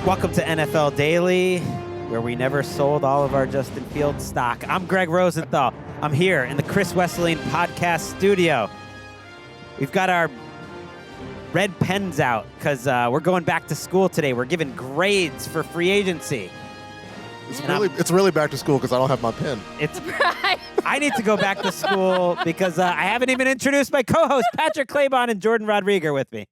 Welcome to NFL Daily, where we never sold all of our Justin Fields stock. I'm Gregg Rosenthal. I'm here in the Chris Wesseling podcast studio. We've got our red pens out because we're going back to school today. We're giving grades for free agency. It's really back to school because I don't have my pen. It's I need to go back to school because I haven't even introduced my co-host, Patrick Claybon and Jourdan Rodrigue are with me.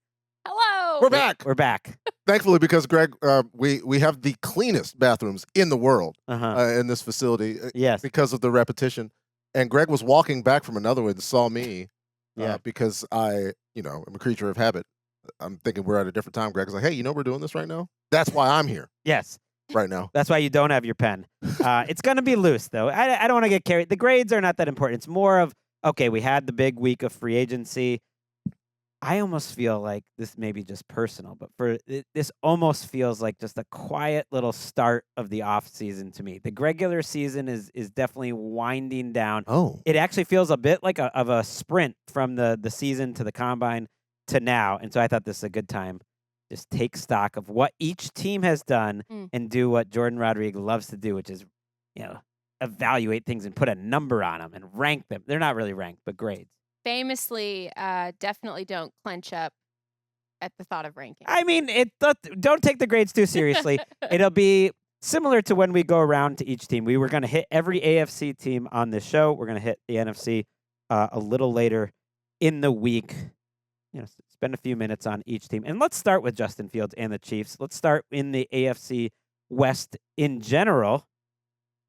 Hello. We're back. We're back. Thankfully, because Greg, we have the cleanest bathrooms in the world in this facility. Yes. Because of the repetition. And Greg was walking back from another one and saw me. Because I, am a creature of habit. I'm thinking we're at a different time. Greg's like, hey, we're doing this right now? That's why I'm here. Yes. Right now. That's why you don't have your pen. It's going to be loose, though. I don't want to get carried. The grades are not that important. It's more of, okay, we had the big week of free agency. I almost feel like this may be just personal, but this almost feels like just a quiet little start of the off season to me. The regular season is definitely winding down. Oh. It actually feels a bit like of a sprint from the season to the combine to now. And so I thought this is a good time. Just take stock of what each team has done and do what Jourdan Rodrigue loves to do, which is, evaluate things and put a number on them and rank them. They're not really ranked, but grades. Famously, definitely don't clench up at the thought of ranking. I mean, don't take the grades too seriously. It'll be similar to when we go around to each team. We were going to hit every AFC team on this show. We're going to hit the NFC a little later in the week. Spend a few minutes on each team. And let's start with Justin Fields and the Chiefs. Let's start in the AFC West in general.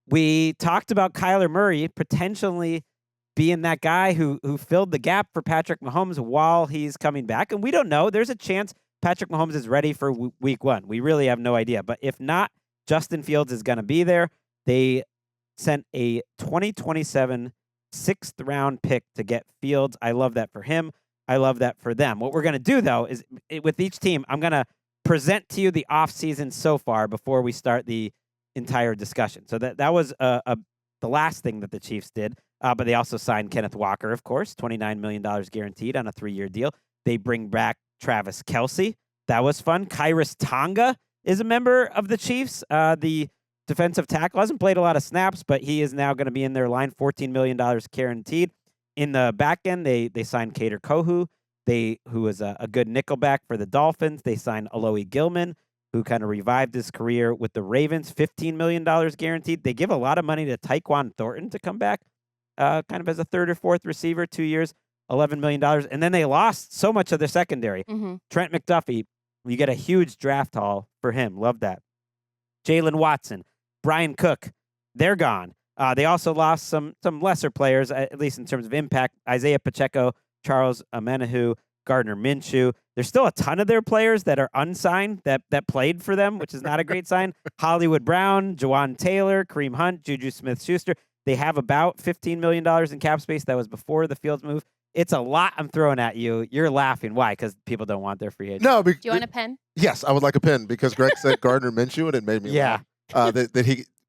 We talked about Kyler Murray potentially being that guy who filled the gap for Patrick Mahomes while he's coming back. And we don't know. There's a chance Patrick Mahomes is ready for week one. We really have no idea. But if not, Justin Fields is going to be there. They sent a 2027 sixth-round pick to get Fields. I love that for him. I love that for them. What we're going to do, though, is with each team, I'm going to present to you the offseason so far before we start the entire discussion. So that was the last thing that the Chiefs did. But they also signed Kenneth Walker, of course, $29 million guaranteed on a 3-year deal. They bring back Travis Kelce. That was fun. Khyiris Tonga is a member of the Chiefs. The defensive tackle hasn't played a lot of snaps, but he is now going to be in their line, $14 million guaranteed. In the back end, they signed Kader Kohu, who was a good nickelback for the Dolphins. They signed Alohi Gilman, who kind of revived his career with the Ravens, $15 million guaranteed. They give a lot of money to Tyquan Thornton to come back. Kind of as a third or fourth receiver, 2 years, $11 million. And then they lost so much of their secondary. Trent McDuffie, you get a huge draft haul for him. Love that. Jalen Watson, Brian Cook, they're gone. They also lost some lesser players, at least in terms of impact. Isaiah Pacheco, Charles Omenihu, Gardner Minshew. There's still a ton of their players that are unsigned that played for them, which is not a great sign. Hollywood Brown, Jawan Taylor, Kareem Hunt, Juju Smith-Schuster. They have about $15 million in cap space. That was before the Fields move. It's a lot I'm throwing at you. You're laughing. Why? Because people don't want their free agent. No. Do you want a pen? Yes, I would like a pen because Greg said Gardner Minshew, and it made me laugh.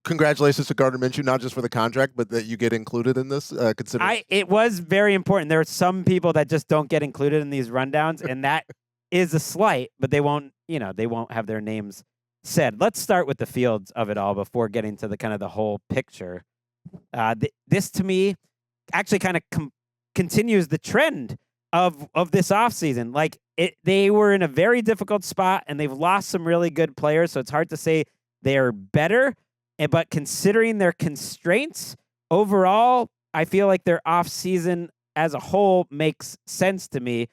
Congratulations to Gardner Minshew, not just for the contract, but that you get included in this. It was very important. There are some people that just don't get included in these rundowns, and that is a slight, but they won't have their names said. Let's start with the Fields of it all before getting to the kind of the whole picture. This to me actually kind of continues the trend of this offseason. Like they were in a very difficult spot and they've lost some really good players. So it's hard to say they're better, but considering their constraints overall, I feel like their offseason as a whole makes sense to me,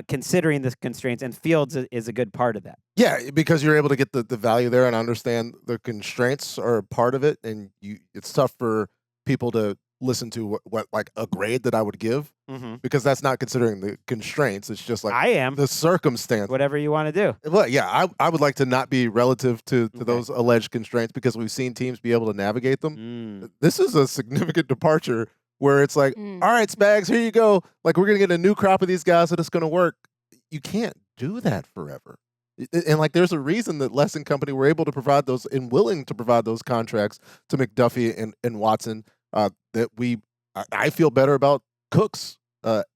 considering the constraints, and Fields is a good part of that. Yeah, because you're able to get the value there and understand the constraints are part of it, and it's tough for people to listen to what like a grade that I would give, because that's not considering the constraints. It's just like I am the circumstance. Whatever you want to do. Well, yeah, I would like to not be relative to those alleged constraints because we've seen teams be able to navigate them. This is a significant departure where it's like, all right, Spags, here you go. Like, we're going to get a new crop of these guys that it's going to work. You can't do that forever. And like, there's a reason that Les and company were able to provide those and willing to provide those contracts to McDuffie and Watson. I feel better about Cook's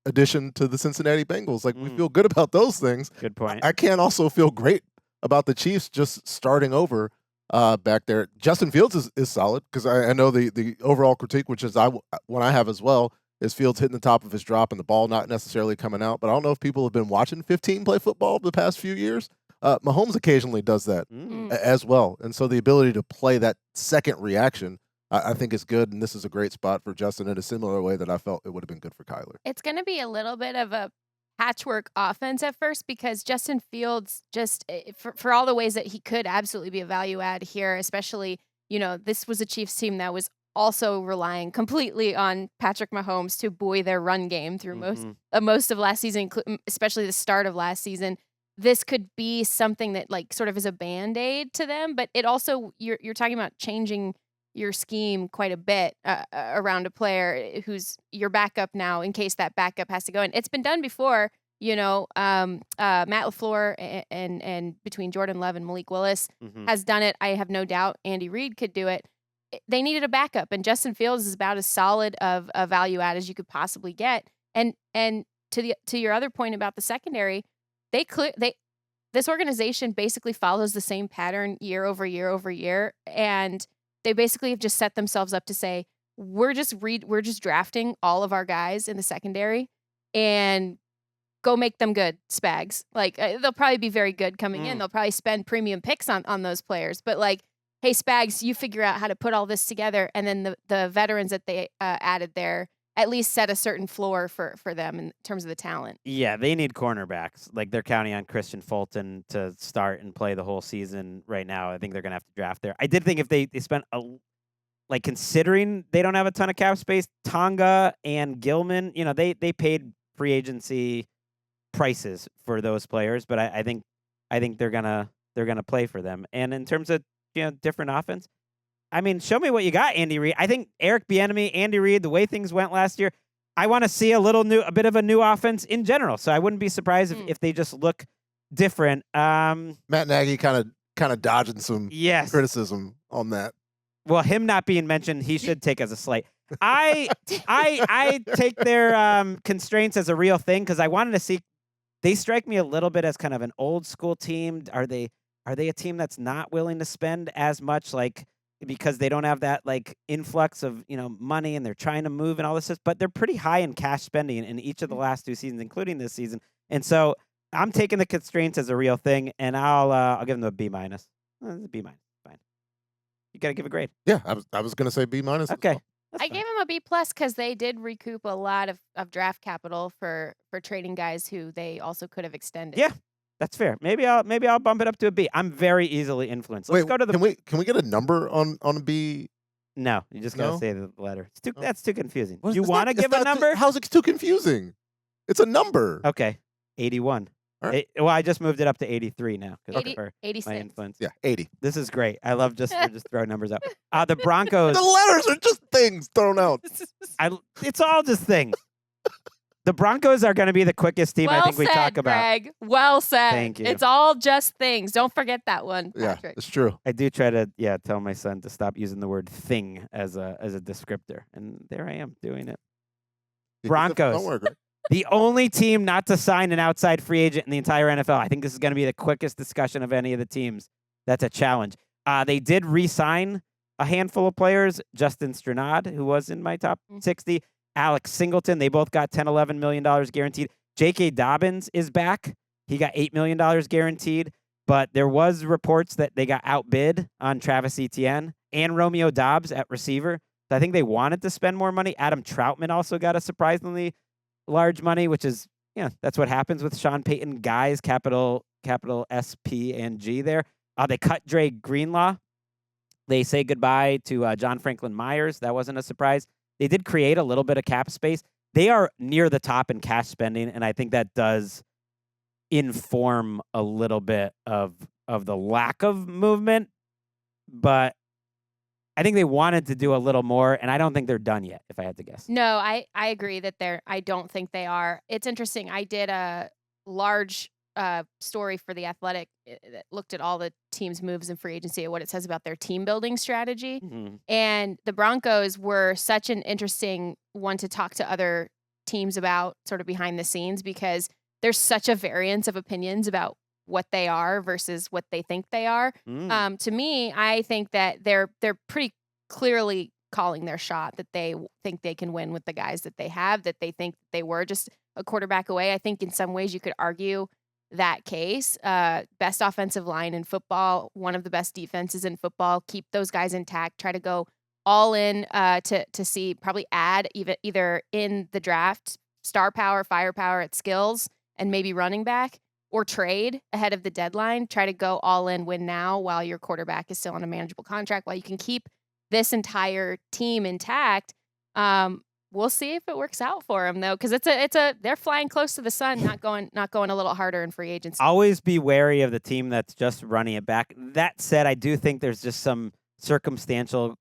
addition to the Cincinnati Bengals. Like, we feel good about those things. Good point. I can't also feel great about the Chiefs just starting over back there. Justin Fields is solid because I know the overall critique, which is one I have as well, is Fields hitting the top of his drop and the ball not necessarily coming out. But I don't know if people have been watching 15 play football the past few years. Mahomes occasionally does that as well. And so the ability to play that second reaction, I think is good. And this is a great spot for Justin in a similar way that I felt it would have been good for Kyler. It's going to be a little bit of a patchwork offense at first because Justin Fields just for all the ways that he could absolutely be a value add here, especially, this was a Chiefs team that was also relying completely on Patrick Mahomes to buoy their run game through most of last season, especially the start of last season. This could be something that sort of is a Band-Aid to them, but it also, you're talking about changing your scheme quite a bit around a player who's your backup now in case that backup has to go in. It's been done before, Matt LaFleur and between Jordan Love and Malik Willis has done it. I have no doubt Andy Reid could do it. They needed a backup, and Justin Fields is about as solid of a value add as you could possibly get. And to your other point about the secondary, this organization basically follows the same pattern year over year over year, and they basically have just set themselves up to say, we're just drafting all of our guys in the secondary and go make them good, Spags. They'll probably be very good coming in. They'll probably spend premium picks on those players. But hey, Spags, you figure out how to put all this together. And then the veterans that they added there at least set a certain floor for them in terms of the talent. Yeah, they need cornerbacks. They're counting on Christian Fulton to start and play the whole season right now. I think they're going to have to draft there. I did think if they spent considering they don't have a ton of cap space, Tonga and Gilman, they paid free agency prices for those players, but I think they're gonna play for them. And in terms of different offense, I mean, show me what you got, Andy Reid. I think Eric Bieniemy, Andy Reid, the way things went last year, I want to see a bit of a new offense in general. So I wouldn't be surprised if they just look different. Matt Nagy kind of dodging some criticism on that. Well, him not being mentioned, he should take as a slight. I take their constraints as a real thing because I wanted to see. They strike me a little bit as kind of an old school team. Are they a team that's not willing to spend as much, because they don't have that influx of money and they're trying to move and all this stuff? But they're pretty high in cash spending in each of the last two seasons, including this season. And so I'm taking the constraints as a real thing, and I'll give them a B-. B-, fine. You got to give a grade. Yeah, I was going to say B-. Okay. Well. I gave them a B+ because they did recoup a lot of draft capital for trading guys who they also could have extended. Yeah, that's fair. Maybe I'll bump it up to a B. I'm very easily influenced. Let's go to the. Can we get a number on a B? No, you just gotta say the letter. That's too confusing. Well, you want to give a number? How's it too confusing? It's a number. Okay, 81. Right. Well, I just moved it up to 83 now. 86. My influence. Yeah, 80. This is great. I love just throwing numbers out. The Broncos. The letters are just things thrown out. It's all just things. The Broncos are going to be the quickest team I think we talk about. Greg. Well said. Thank you. It's all just things. Don't forget that one, Patrick. Yeah, it's true. I do try to tell my son to stop using the word thing as a descriptor, and there I am doing it. Broncos. Don't worry, Greg. The only team not to sign an outside free agent in the entire NFL. I think this is going to be the quickest discussion of any of the teams. That's a challenge. They did re-sign a handful of players. Justin Stranad, who was in my top 60. Alex Singleton. They both got $10, $11 million guaranteed. J.K. Dobbins is back. He got $8 million guaranteed. But there was reports that they got outbid on Travis Etienne and Romeo Doubs at receiver. So I think they wanted to spend more money. Adam Troutman also got a surprisingly large money, which is, that's what happens with Sean Payton guys, capital S, P, and G there. They cut Dre Greenlaw. They say goodbye to John Franklin Myers. That wasn't a surprise. They did create a little bit of cap space. They are near the top in cash spending, and I think that does inform a little bit of the lack of movement. But I think they wanted to do a little more, and I don't think they're done yet, if I had to guess. No, I agree that I don't think they are. It's interesting. I did a large story for The Athletic that looked at all the teams' moves in free agency and what it says about their team building strategy. Mm-hmm. And the Broncos were such an interesting one to talk to other teams about sort of behind the scenes because there's such a variance of opinions about what they are versus what they think they are. To me, I think that they're pretty clearly calling their shot, that they think they can win with the guys that they have, that they think they were just a quarterback away. I think in some ways you could argue that case. Best offensive line in football, one of the best defenses in football. Keep those guys intact. Try to go all in to see, probably add either in the draft star power, firepower at skills, and maybe running back, or trade ahead of the deadline. Try to go all in, win now while your quarterback is still on a manageable contract, while you can keep this entire team intact. We'll see if it works out for them, though, because they're flying close to the sun, not going a little harder in free agency. Always be wary of the team that's just running it back. That said, I do think there's just some circumstantial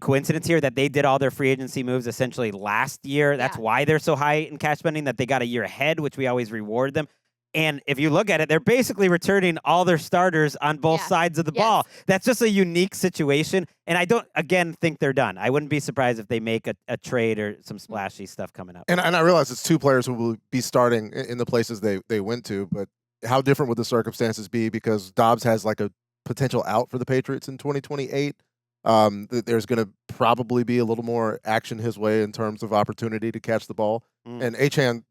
coincidence here that they did all their free agency moves essentially last year. That's why they're so high in cash spending, that they got a year ahead, which we always reward them. And if you look at it, they're basically returning all their starters on both sides of the ball. That's just a unique situation. And I don't, again, think they're done. I wouldn't be surprised if they make a trade or some splashy stuff coming up. And I realize it's two players who will be starting in the places they went to, but how different would the circumstances be? Because Dobbs has like a potential out for the Patriots in 2028. There's going to probably be a little more action his way in terms of opportunity to catch the ball. And Achane,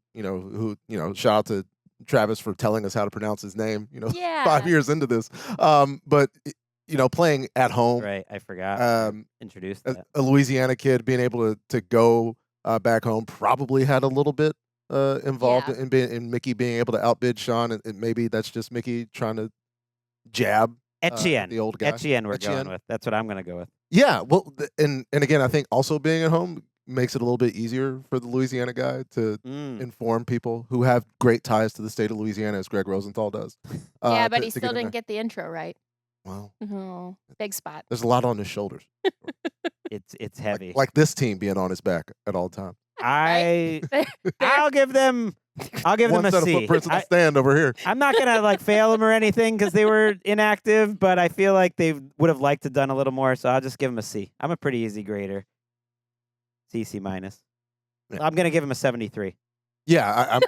shout out to Travis for telling us how to pronounce his name, 5 years into this. But playing at home. Right, I forgot. Introduced that. A Louisiana kid being able to go back home probably had a little bit involved in Mickey being able to outbid Sean, and maybe that's just Mickey trying to jab Etienne. The old guy. Etienne going with. That's what I'm going to go with. Yeah, well, and again, I think also being at home makes it a little bit easier for the Louisiana guy to inform people who have great ties to the state of Louisiana, as Gregg Rosenthal does. But he still didn't get the intro right. Well, big spot. There's a lot on his shoulders. It's heavy. Like this team being on his back at all times. I'll give them One a set C. of footprints in the stand over here. I'm not gonna fail them or anything because they were inactive, but I feel like they would have liked to done a little more, so I'll just give them a C. I'm a pretty easy grader. C minus. Yeah. I'm gonna give him a 73. Yeah,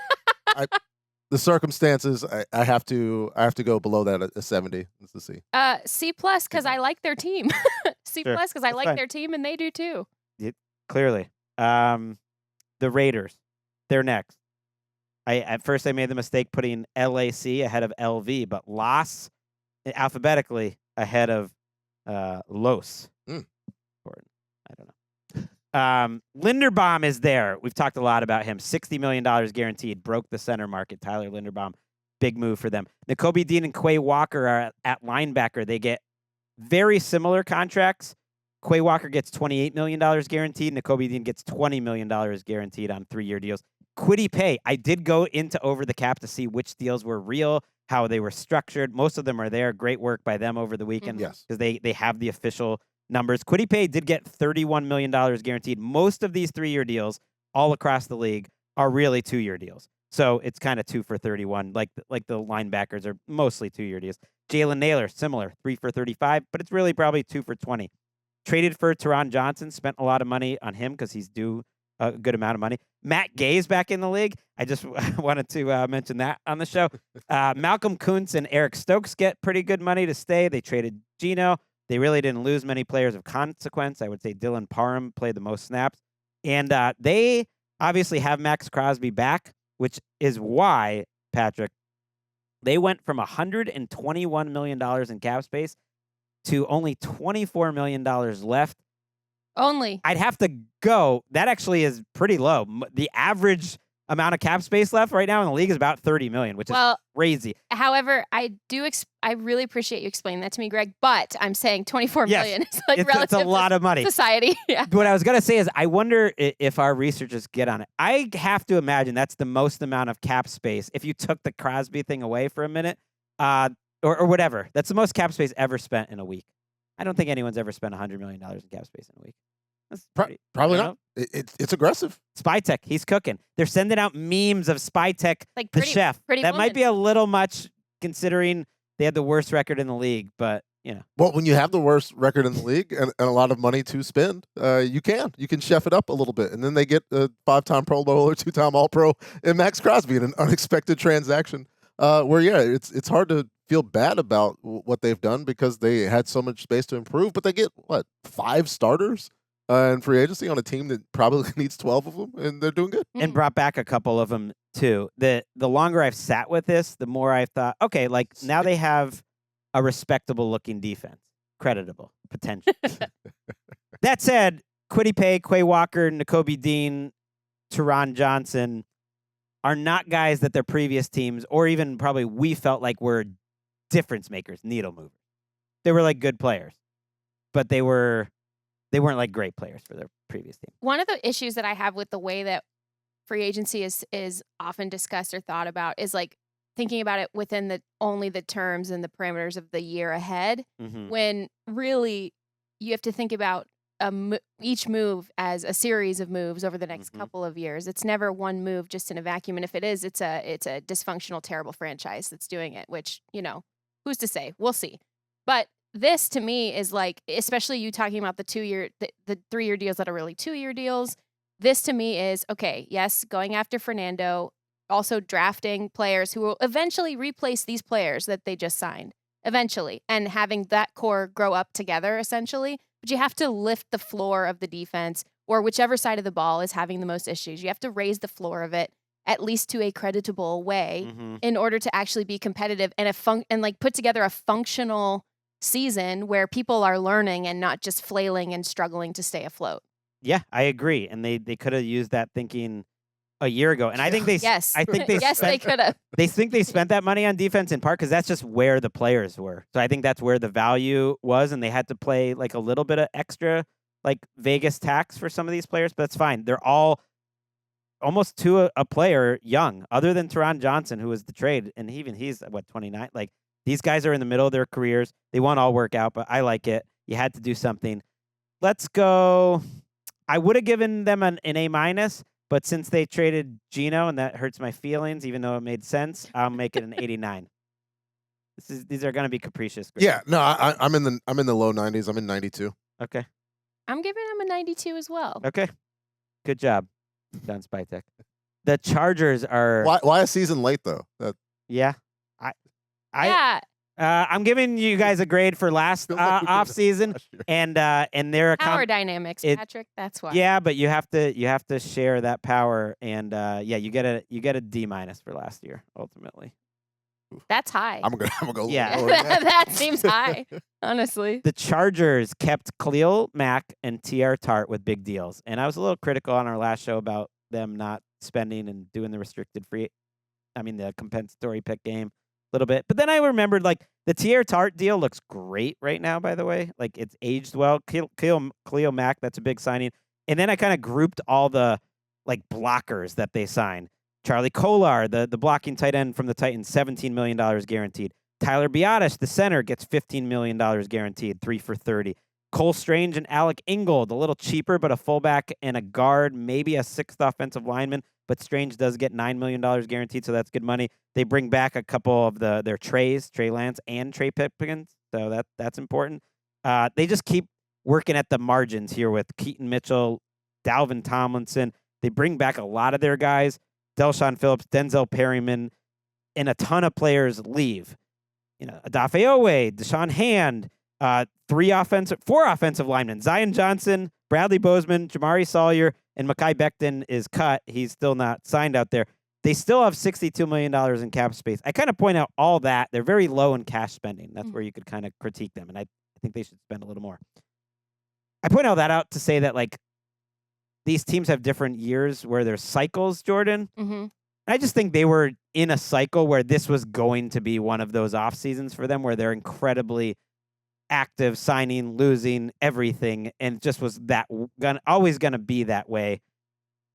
the circumstances, I have to go below that a 70. It's a C. C plus because I like their team. C plus because I like their team and they do too. Clearly. The Raiders, they're next. At first I made the mistake putting LAC ahead of LV, but Las alphabetically ahead of Los. I don't know. Linderbaum is there. We've talked a lot about him. $60 million guaranteed. Broke the center market. Tyler Linderbaum, big move for them. Nakobe Dean and Quay Walker are at linebacker. They get very similar contracts. Quay Walker gets $28 million guaranteed. Nakobe Dean gets $20 million guaranteed on 3-year deals. Quiddy Pay. I did go into Over the Cap to see which deals were real, how they were structured. Most of them are there. Great work by them over the weekend. Yes. Because they have the official numbers. Quiddy Pay did get $31 million guaranteed. Most of these 3-year deals all across the league are really 2-year deals. So it's kind of 2 for 31. Like the linebackers are mostly 2-year deals. Jalen Naylor, similar, 3 for 35, but it's really probably 2 for 20. Traded for Teron Johnson, spent a lot of money on him because he's due a good amount of money. Matt Gay's back in the league. I just wanted to mention that on the show. Malcolm Kuntz and Eric Stokes get pretty good money to stay. They traded Geno. They really didn't lose many players of consequence. I would say Dylan Parham played the most snaps. And they obviously have Max Crosby back, which is why, Patrick, they went from $121 million in cap space to only $24 million left. Only. I'd have to go. That actually is pretty low. The average amount of cap space left right now in the league is about $30 million, which is crazy. However, I really appreciate you explaining that to me, Greg, but I'm saying $24 million is relative it's a lot of money. Society. Yeah. What I was going to say is I wonder if our researchers get on it. I have to imagine that's the most amount of cap space. If you took the Crosby thing away for a minute, or whatever, that's the most cap space ever spent in a week. I don't think anyone's ever spent $100 million in cap space in a week. That's probably not. It's aggressive. Spytech, he's cooking. They're sending out memes of Spytech, the chef. That might be a little much considering they had the worst record in the league, but Well, when you have the worst record in the league and a lot of money to spend, you can chef it up a little bit, and then they get a 5-time Pro Bowler, 2-time All-Pro, and Max Crosby in an unexpected transaction where it's hard to feel bad about what they've done because they had so much space to improve, but they get 5 starters in free agency on a team that probably needs 12 of them, and they're doing good. And brought back a couple of them too. The longer I've sat with this, the more I've thought, okay, like now they have a respectable looking defense, creditable potential. That said, Kwity Paye, Quay Walker, Nakobe Dean, Teron Johnson are not guys that their previous teams, or even probably we felt like were difference makers, needle movers. They were like good players, but they weren't like great players for their previous team. One of the issues that I have with the way that free agency is often discussed or thought about is like thinking about it within only the terms and the parameters of the year ahead, when really you have to think about each move as a series of moves over the next couple of years. It's never one move just in a vacuum, and if it is, it's a dysfunctional, terrible franchise that's doing it. Which, who's to say? We'll see. But this to me is like, especially you talking about the 3-year deals that are really 2-year deals. This to me is okay. Yes, going after Fernando, also drafting players who will eventually replace these players that they just signed. Eventually, and having that core grow up together, essentially. But you have to lift the floor of the defense, or whichever side of the ball is having the most issues. You have to raise the floor of it at least to a creditable way in order to actually be competitive and put together a functional season where people are learning and not just flailing and struggling to stay afloat. Yeah, I agree. And they could have used that thinking a year ago. And I think they they could have. They think they spent that money on defense in part because that's just where the players were. So I think that's where the value was, and they had to play like a little bit of extra like Vegas tax for some of these players, but that's fine. They're all almost to a player young, other than Teron Johnson, who was the trade, and he's 29. Like these guys are in the middle of their careers. They won't all work out, but I like it. You had to do something. Let's go. I would have given them an A-, but since they traded Geno, and that hurts my feelings, even though it made sense, I'll make it an 89. These are going to be capricious grades. Yeah, no, I'm in the low 90s. I'm in 92. Okay. I'm giving them a 92 as well. Okay. Good job, Don Spytek. The Chargers are. Why a season late though? Yeah. Yeah. I'm giving you guys a grade for last off season, and their power dynamics, Patrick. That's why. Yeah, but you have to share that power, and you get a D- for last year ultimately. That's high. I'm gonna go. Yeah, lower that seems high, honestly. The Chargers kept Khalil Mack and T.R. Tart with big deals, and I was a little critical on our last show about them not spending and doing the compensatory pick game. Little bit, but then I remembered like the T.R. Tart deal looks great right now. By the way, like it's aged well. Khalil Mack, that's a big signing. And then I kind of grouped all the like blockers that they signed. Charlie Kolar, the blocking tight end from the Titans, $17 million guaranteed. Tyler Biadasz, the center, gets $15 million guaranteed, 3 for 30. Cole Strange and Alec Ingold, a little cheaper, but a fullback and a guard, maybe a 6th offensive lineman. But Strange does get $9 million guaranteed, so that's good money. They bring back a couple of their Trays, Trey Lance and Trey Pipkins, so that's important. They just keep working at the margins here with Keaton Mitchell, Dalvin Tomlinson. They bring back a lot of their guys, Delshon Phillips, Denzel Perryman, and a ton of players leave. Adafe Owe, Deshaun Hand, 4 offensive linemen, Zion Johnson, Bradley Bozeman, Jamari Sawyer, and Mekhi Becton is cut. He's still not signed out there. They still have $62 million in cap space. I kind of point out all that. They're very low in cash spending. That's where you could kind of critique them, and I think they should spend a little more. I point all that out to say that, like, these teams have different years where there's cycles, Jourdan. Mm-hmm. I just think they were in a cycle where this was going to be one of those off seasons for them where they're incredibly active, signing, losing, everything, and just was always going to be that way.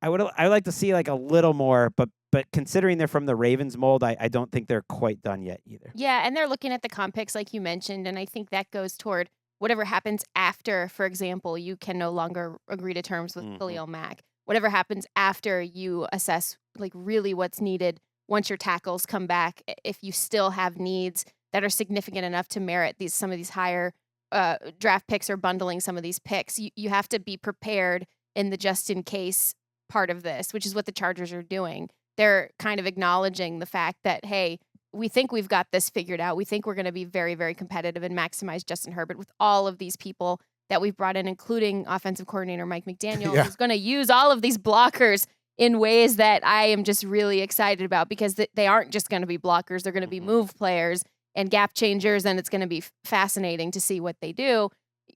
I would like to see like a little more, but considering they're from the Ravens mold, I don't think they're quite done yet either. Yeah, and they're looking at the comp picks like you mentioned, and I think that goes toward whatever happens after, for example, you can no longer agree to terms with Khalil Mack. Whatever happens after you assess like really what's needed once your tackles come back, if you still have needs that are significant enough to merit some of these higher draft picks or bundling some of these picks, you have to be prepared in the just in case part of this, which is what the Chargers are doing. They're kind of acknowledging the fact that, hey, we think we've got this figured out. We think we're going to be very, very competitive and maximize Justin Herbert with all of these people that we've brought in, including offensive coordinator Mike McDaniel, who's going to use all of these blockers in ways that I am just really excited about, because they aren't just going to be blockers. They're going to be move players and gap changers, and it's going to be fascinating to see what they do.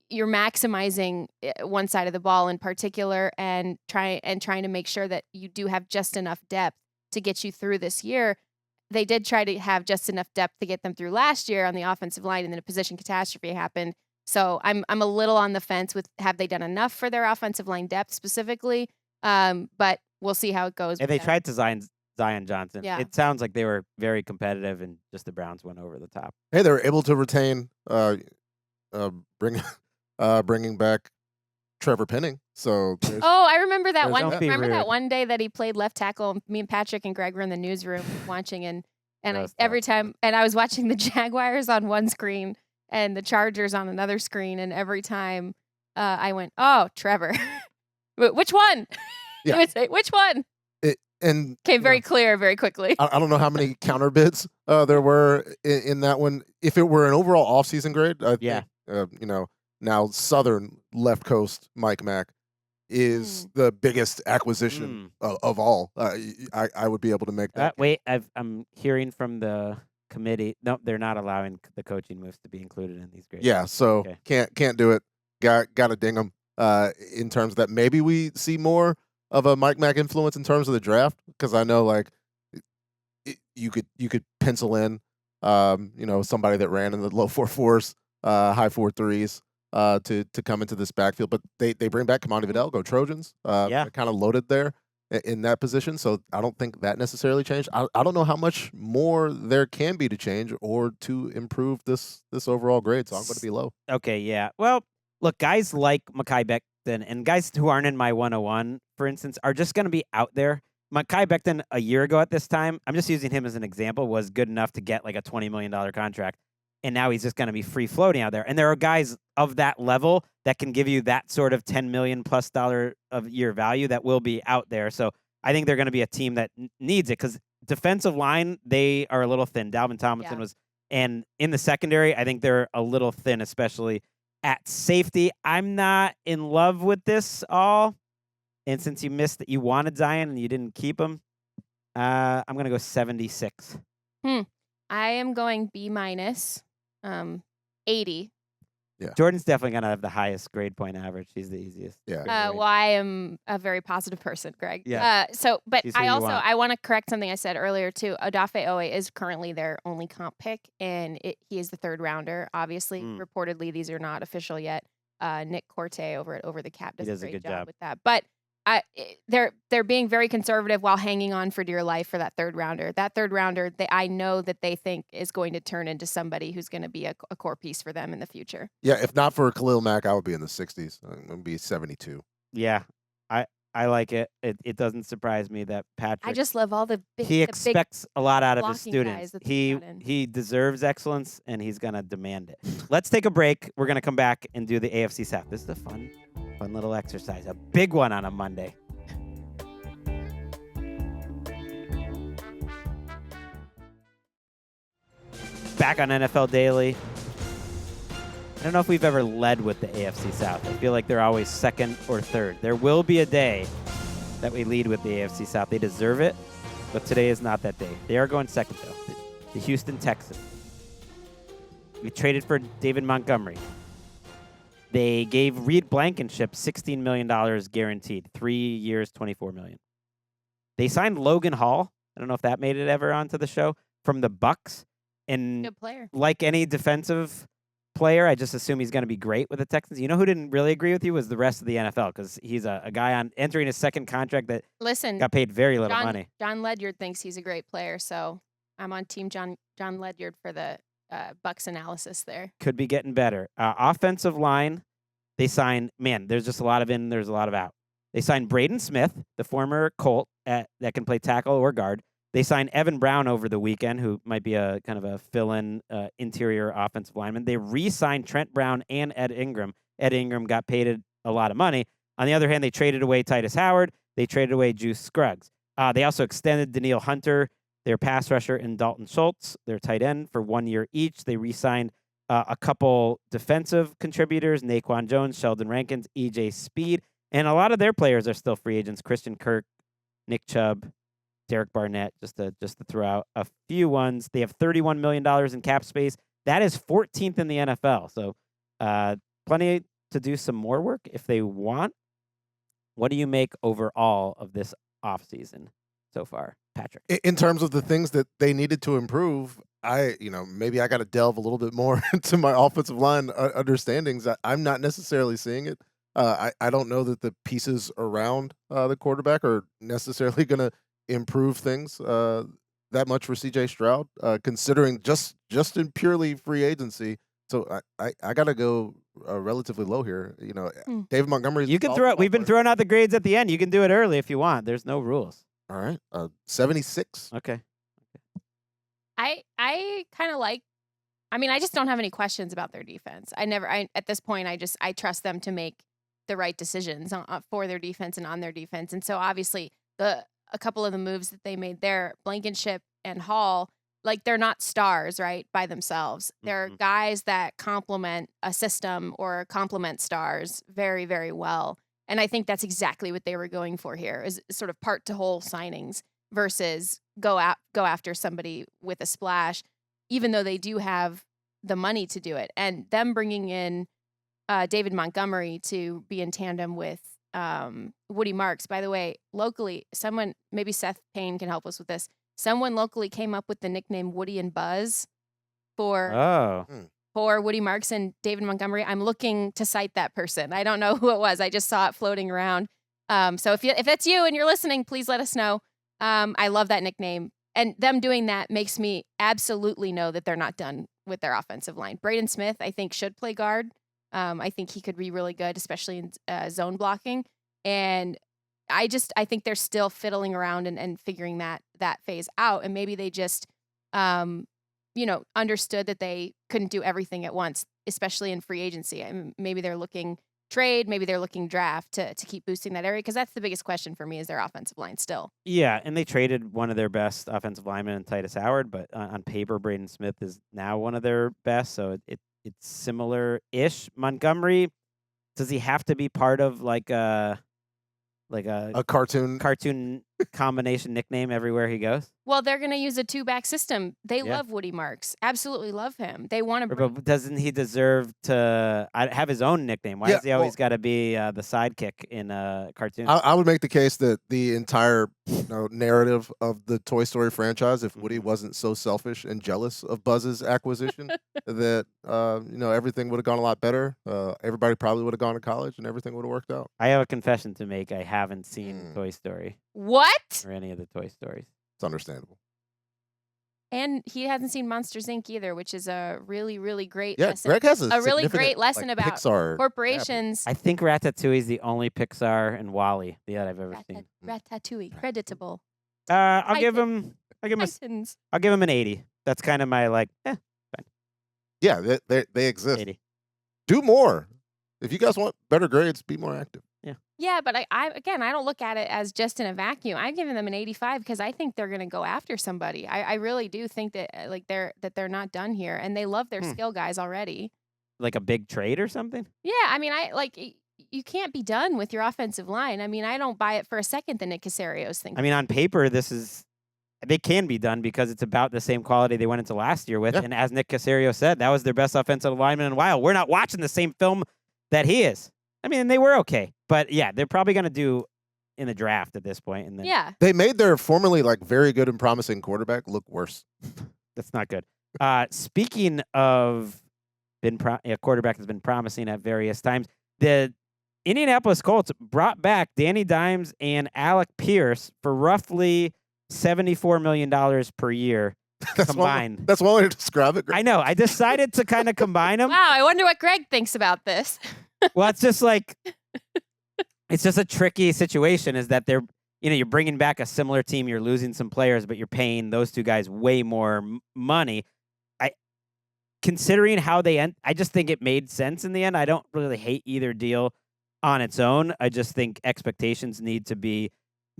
You're maximizing one side of the ball in particular, and trying to make sure that you do have just enough depth to get you through this year. They did try to have just enough depth to get them through last year on the offensive line, and then a position catastrophe happened. So I'm a little on the fence with, have they done enough for their offensive line depth specifically? But we'll see how it goes. And they tried to Zion Johnson. Yeah. It sounds like they were very competitive, and just the Browns went over the top. Hey, they were able to retain, bringing back Trevor Penning. So I remember that Don't one. be Remember that rude. one day that he played left tackle. Me and Patrick and Greg were in the newsroom watching, and Gross every stuff. time, and I was watching the Jaguars on one screen and the Chargers on another screen, and every time I went, "Oh, Trevor, which one?" Yeah. He would say, "Which one?" and Came very clear very quickly. I don't know how many counter bids there were in that one. If it were an overall offseason grade, I think, now Southern left coast Mike Mack is the biggest acquisition of all. I would be able to make that. Wait, I'm hearing from the committee. No, they're not allowing the coaching moves to be included in these grades. Yeah, so Okay. can't do it. Got to ding them in terms of that. Maybe we see more of a Mike Mack influence in terms of the draft, because I know you could pencil in somebody that ran in the low 4.4s, high 4.3s to come into this backfield. But they bring back Kamani Vidal, go Trojans. They're kind of loaded there in that position, so I don't think that necessarily changed. I don't know how much more there can be to change or to improve this overall grade, so I'm going to be low. Okay, yeah. Well, look, guys like Mekhi Becton and guys who aren't in my 101, for instance, are just going to be out there. Mekhi Becton, a year ago at this time, I'm just using him as an example, was good enough to get like a $20 million contract. And now he's just going to be free floating out there. And there are guys of that level that can give you that sort of $10 million plus of year value that will be out there. So I think they're going to be a team that needs it, because defensive line, they are a little thin. Dalvin Tomlinson and in the secondary, I think they're a little thin, especially at safety. I'm not in love with this all. And since you missed that, you wanted Zion and you didn't keep him, I'm going to go 76. I am going B-, 80. Yeah. Jordan's definitely going to have the highest grade point average. He's the easiest. Yeah. Well, I am a very positive person, Greg. Yeah. But He's who I you also want. I want to correct something I said earlier too. Odafe Owe is currently their only comp pick, and he is the third rounder. Obviously, reportedly these are not official yet. Nick Corte over at Over the Cap does a great job with that. But they're being very conservative while hanging on for dear life for that third rounder. That third rounder, I know that they think is going to turn into somebody who's going to be a core piece for them in the future. Yeah, if not for Khalil Mack, I would be in the 60s. I'm going to be 72. Yeah, I like it. It doesn't surprise me that Patrick. I just love all the big. He expects a lot out of his blocking students. guys that they brought in. He deserves excellence, and he's gonna demand it. Let's take a break. We're gonna come back and do the AFC South. This is a fun little exercise, a big one on a Monday. Back on NFL Daily. I don't know if we've ever led with the AFC South. I feel like they're always second or third. There will be a day that we lead with the AFC South. They deserve it, but today is not that day. They are going second, though. The Houston Texans. We traded for David Montgomery. They gave Reed Blankenship $16 million guaranteed, 3 years, $24 million. They signed Logan Hall. I don't know if that made it ever onto the show, from the Bucks. And Good player. like any defensive player, I just assume he's going to be great with the Texans. You know who didn't really agree with you was the rest of the NFL, because he's a guy on entering his second contract that got paid very little money. John Ledyard thinks he's a great player, so I'm on team John Ledyard for the Bucks analysis there. Could be getting better. Offensive line, they signed, there's just a lot of in, there's a lot of out. They signed Braden Smith, the former Colt, that can play tackle or guard. They signed Evan Brown over the weekend, who might be a kind of a fill-in interior offensive lineman. They re-signed Trent Brown and Ed Ingram. Ed Ingram got paid a lot of money. On the other hand, they traded away Titus Howard. They traded away Juice Scruggs. They also extended Daniil Hunter their pass rusher in Dalton Schultz, their tight end for 1 year each. They re-signed a couple defensive contributors, Naquan Jones, Sheldon Rankins, EJ Speed, and a lot of their players are still free agents. Christian Kirk, Nick Chubb, Derek Barnett, just to throw out a few ones. They have $31 million in cap space. That is 14th in the NFL. So plenty to do some more work if they want. What do you make overall of this offseason so far, Patrick? In terms of the things that they needed to improve, maybe I got to delve a little bit more into my offensive line understandings. I'm not necessarily seeing it. I don't know that the pieces around the quarterback are necessarily going to improve things that much for C.J. Stroud, considering just in purely free agency. So I got to go relatively low here. David Montgomery. You can throw it. We've been throwing out the grades at the end. You can do it early if you want. There's no rules. All right, 76. Okay. I kind of like. I mean, I just don't have any questions about their defense. At this point, I trust them to make the right decisions for their defense and on their defense. And so obviously a couple of the moves that they made there, Blankenship and Hall, like they're not stars, right, by themselves. They're guys that complement a system or complement stars very, very well. And I think that's exactly what they were going for here, is sort of part to whole signings versus go after somebody with a splash, even though they do have the money to do it. And them bringing in David Montgomery to be in tandem with Woody Marks. By the way, locally, someone, maybe Seth Payne can help us with this. Someone locally came up with the nickname Woody and Buzz for Woody Marks and David Montgomery. I'm looking to cite that person. I don't know who it was. I just saw it floating around. So if that's you and you're listening, please let us know. I love that nickname. And them doing that makes me absolutely know that they're not done with their offensive line. Braden Smith, I think, should play guard. I think he could be really good, especially in zone blocking. And I think they're still fiddling around and figuring that phase out. And maybe they just, understood that they couldn't do everything at once, especially in free agency. I mean, maybe they're looking trade, maybe they're looking draft to keep boosting that area, because that's the biggest question for me is their offensive line still. Yeah, and they traded one of their best offensive linemen in Titus Howard, but on paper, Braden Smith is now one of their best, so it's similar-ish. Montgomery, does he have to be part of like a cartoon combination nickname everywhere he goes? Well, they're going to use a 2-back system. They love Woody Marks. Absolutely love him. They want to. But doesn't he deserve to have his own nickname? Why does he always got to be the sidekick in a cartoon? I would make the case that the entire narrative of the Toy Story franchise, if Woody wasn't so selfish and jealous of Buzz's acquisition, that everything would have gone a lot better. Everybody probably would have gone to college, and everything would have worked out. I have a confession to make. I haven't seen Toy Story. What? Or any of the Toy Stories. It's understandable. And he hasn't seen Monsters, Inc. either, which is a really, really great lesson. Greg has a really great lesson about Pixar corporations. I think Ratatouille is the only Pixar and WALL-E that I've ever seen. Ratatouille, creditable. I'll give him an 80. That's kind of my fine. Yeah, they exist. 80. Do more. If you guys want better grades, be more active. Yeah, but I don't look at it as just in a vacuum. I'm giving them an 85 because I think they're going to go after somebody. I really do think that they're not done here, and they love their skill guys already. Like a big trade or something? Yeah, I mean, you can't be done with your offensive line. I mean, I don't buy it for a second that Nick Caserio's thinking. I mean, on paper, they can be done because it's about the same quality they went into last year with. Yeah. And as Nick Caserio said, that was their best offensive lineman in a while. We're not watching the same film that he is. I mean, they were okay. But, yeah, they're probably going to do in the draft at this point. And then they made their formerly very good and promising quarterback look worse. That's not good. Speaking of a quarterback that's been promising at various times, the Indianapolis Colts brought back Danny Dimes and Alec Pierce for roughly $74 million per year combined. That's one way to describe it. I know. I decided to kind of combine them. Wow, I wonder what Greg thinks about this. Well, it's just it's just a tricky situation is that you're bringing back a similar team. You're losing some players, but you're paying those two guys way more money. Considering how they end, I just think it made sense in the end. I don't really hate either deal on its own. I just think expectations need to be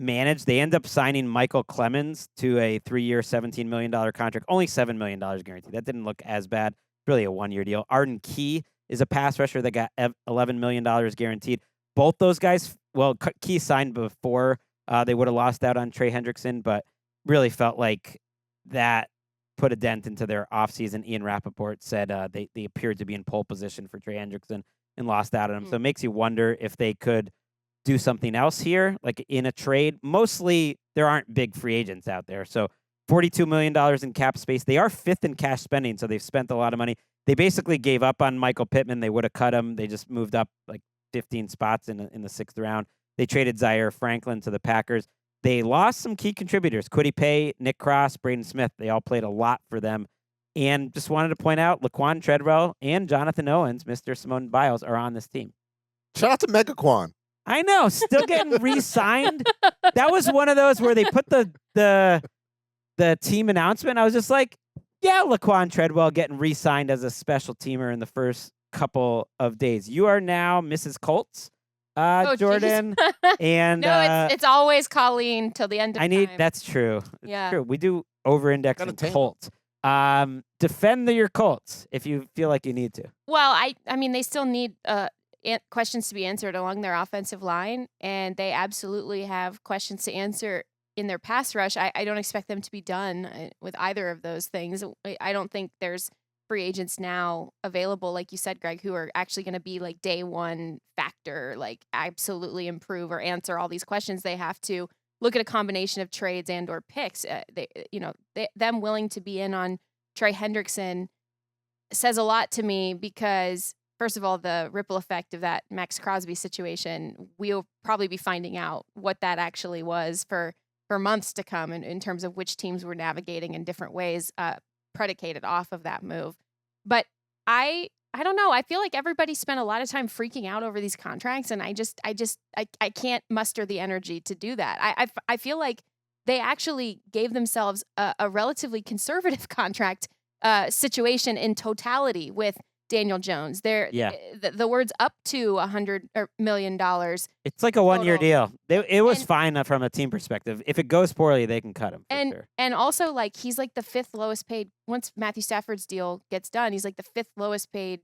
managed. They end up signing Michael Clemens to a 3-year, $17 million contract, only $7 million guaranteed. That didn't look as bad. Really a 1-year deal. Arden Key is a pass rusher that got $11 million guaranteed. Both those guys, well, Key signed before they would have lost out on Trey Hendrickson, but really felt like that put a dent into their offseason. Ian Rappaport said they appeared to be in pole position for Trey Hendrickson and lost out on him. So it makes you wonder if they could do something else here, like in a trade. Mostly there aren't big free agents out there. So $42 million in cap space. They are 5th in cash spending, so they've spent a lot of money. They basically gave up on Michael Pittman. They would have cut him. They just moved up like 15 spots in the 6th round. They traded Zaire Franklin to the Packers. They lost some key contributors. Kwity Paye, Nick Cross, Braden Smith. They all played a lot for them. And just wanted to point out, Laquan Treadwell and Jonathan Owens, Mr. Simone Biles, are on this team. Shout out to Megaquan. I know, still getting re-signed. That was one of those where they put the team announcement. I was just like, yeah, Laquan Treadwell getting re-signed as a special teamer in the first couple of days. You are now Mrs. Colts, Jourdan. And no, it's always Colleen till the end of time. That's true. Yeah. It's true. We do over-index in Colts. Defend your Colts if you feel like you need to. Well, I mean, they still need questions to be answered along their offensive line, and they absolutely have questions to answer in their pass rush. I don't expect them to be done with either of those things. I don't think there's free agents now available, like you said, Greg, who are actually going to be like day one factor, like absolutely improve or answer all these questions. They have to look at a combination of trades and or picks. Them willing to be in on Trey Hendrickson says a lot to me because, first of all, the ripple effect of that Max Crosby situation, we'll probably be finding out what that actually was for months to come in terms of which teams were navigating in different ways predicated off of that move. But I don't know. I feel like everybody spent a lot of time freaking out over these contracts, and I can't muster the energy to do that. I feel like they actually gave themselves a relatively conservative contract situation in totality with Daniel Jones. The words up to $100 million. It's like a 1-year deal. It was fine from a team perspective. If it goes poorly, they can cut him. And also, like, he's like the 5th lowest paid. Once Matthew Stafford's deal gets done, he's like the 5th lowest paid,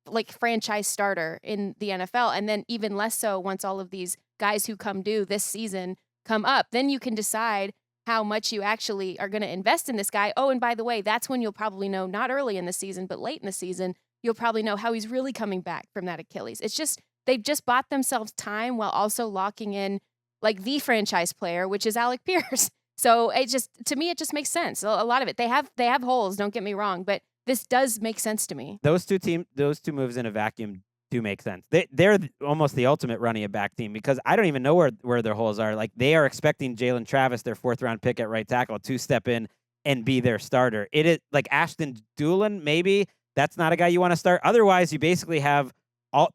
like, franchise starter in the NFL. And then even less so once all of these guys who come due this season come up. Then you can decide how much you actually are going to invest in this guy. Oh, and by the way, that's when you'll probably know, not early in the season, but late in the season, you'll probably know how he's really coming back from that Achilles. It's just, they've just bought themselves time while also locking in like the franchise player, which is Alec Pierce. So to me, it just makes sense. A lot of it, they have holes, don't get me wrong, but this does make sense to me. Those two moves in a vacuum do make sense. They're almost the ultimate running a back team because I don't even know where their holes are. Like, they are expecting Jalen Travis, their 4th round pick at right tackle, to step in and be their starter. It is like Ashton Dulin, maybe. That's not a guy you want to start. Otherwise, you basically have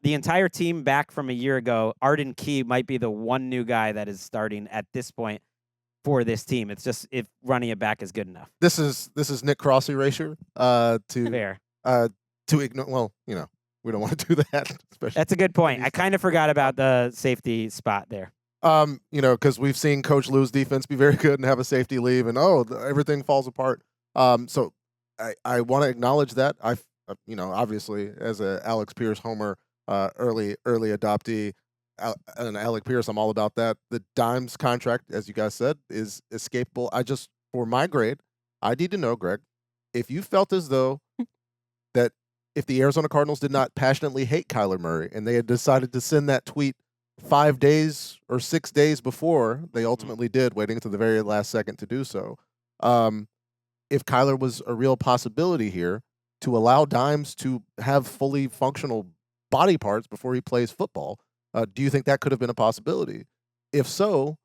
the entire team back from a year ago. Arden Key might be the one new guy that is starting at this point for this team. It's just if running it back is good enough. This is Nick Cross erasure to ignore. Well, we don't want to do that. Especially that's a good point. I kind of forgot about the safety spot there. Because we've seen Coach Lou's defense be very good and have a safety leave, and everything falls apart. So I want to acknowledge that. Obviously, as a Alex Pierce homer, early adoptee, and Alec Pierce, I'm all about that. The Dimes contract, as you guys said, is escapable. For my grade, I need to know, Greg, if you felt as though that if the Arizona Cardinals did not passionately hate Kyler Murray and they had decided to send that tweet 5 days or 6 days before they ultimately did, waiting to the very last second to do so, if Kyler was a real possibility here, to allow Dimes to have fully functional body parts before he plays football, do you think that could have been a possibility? If so,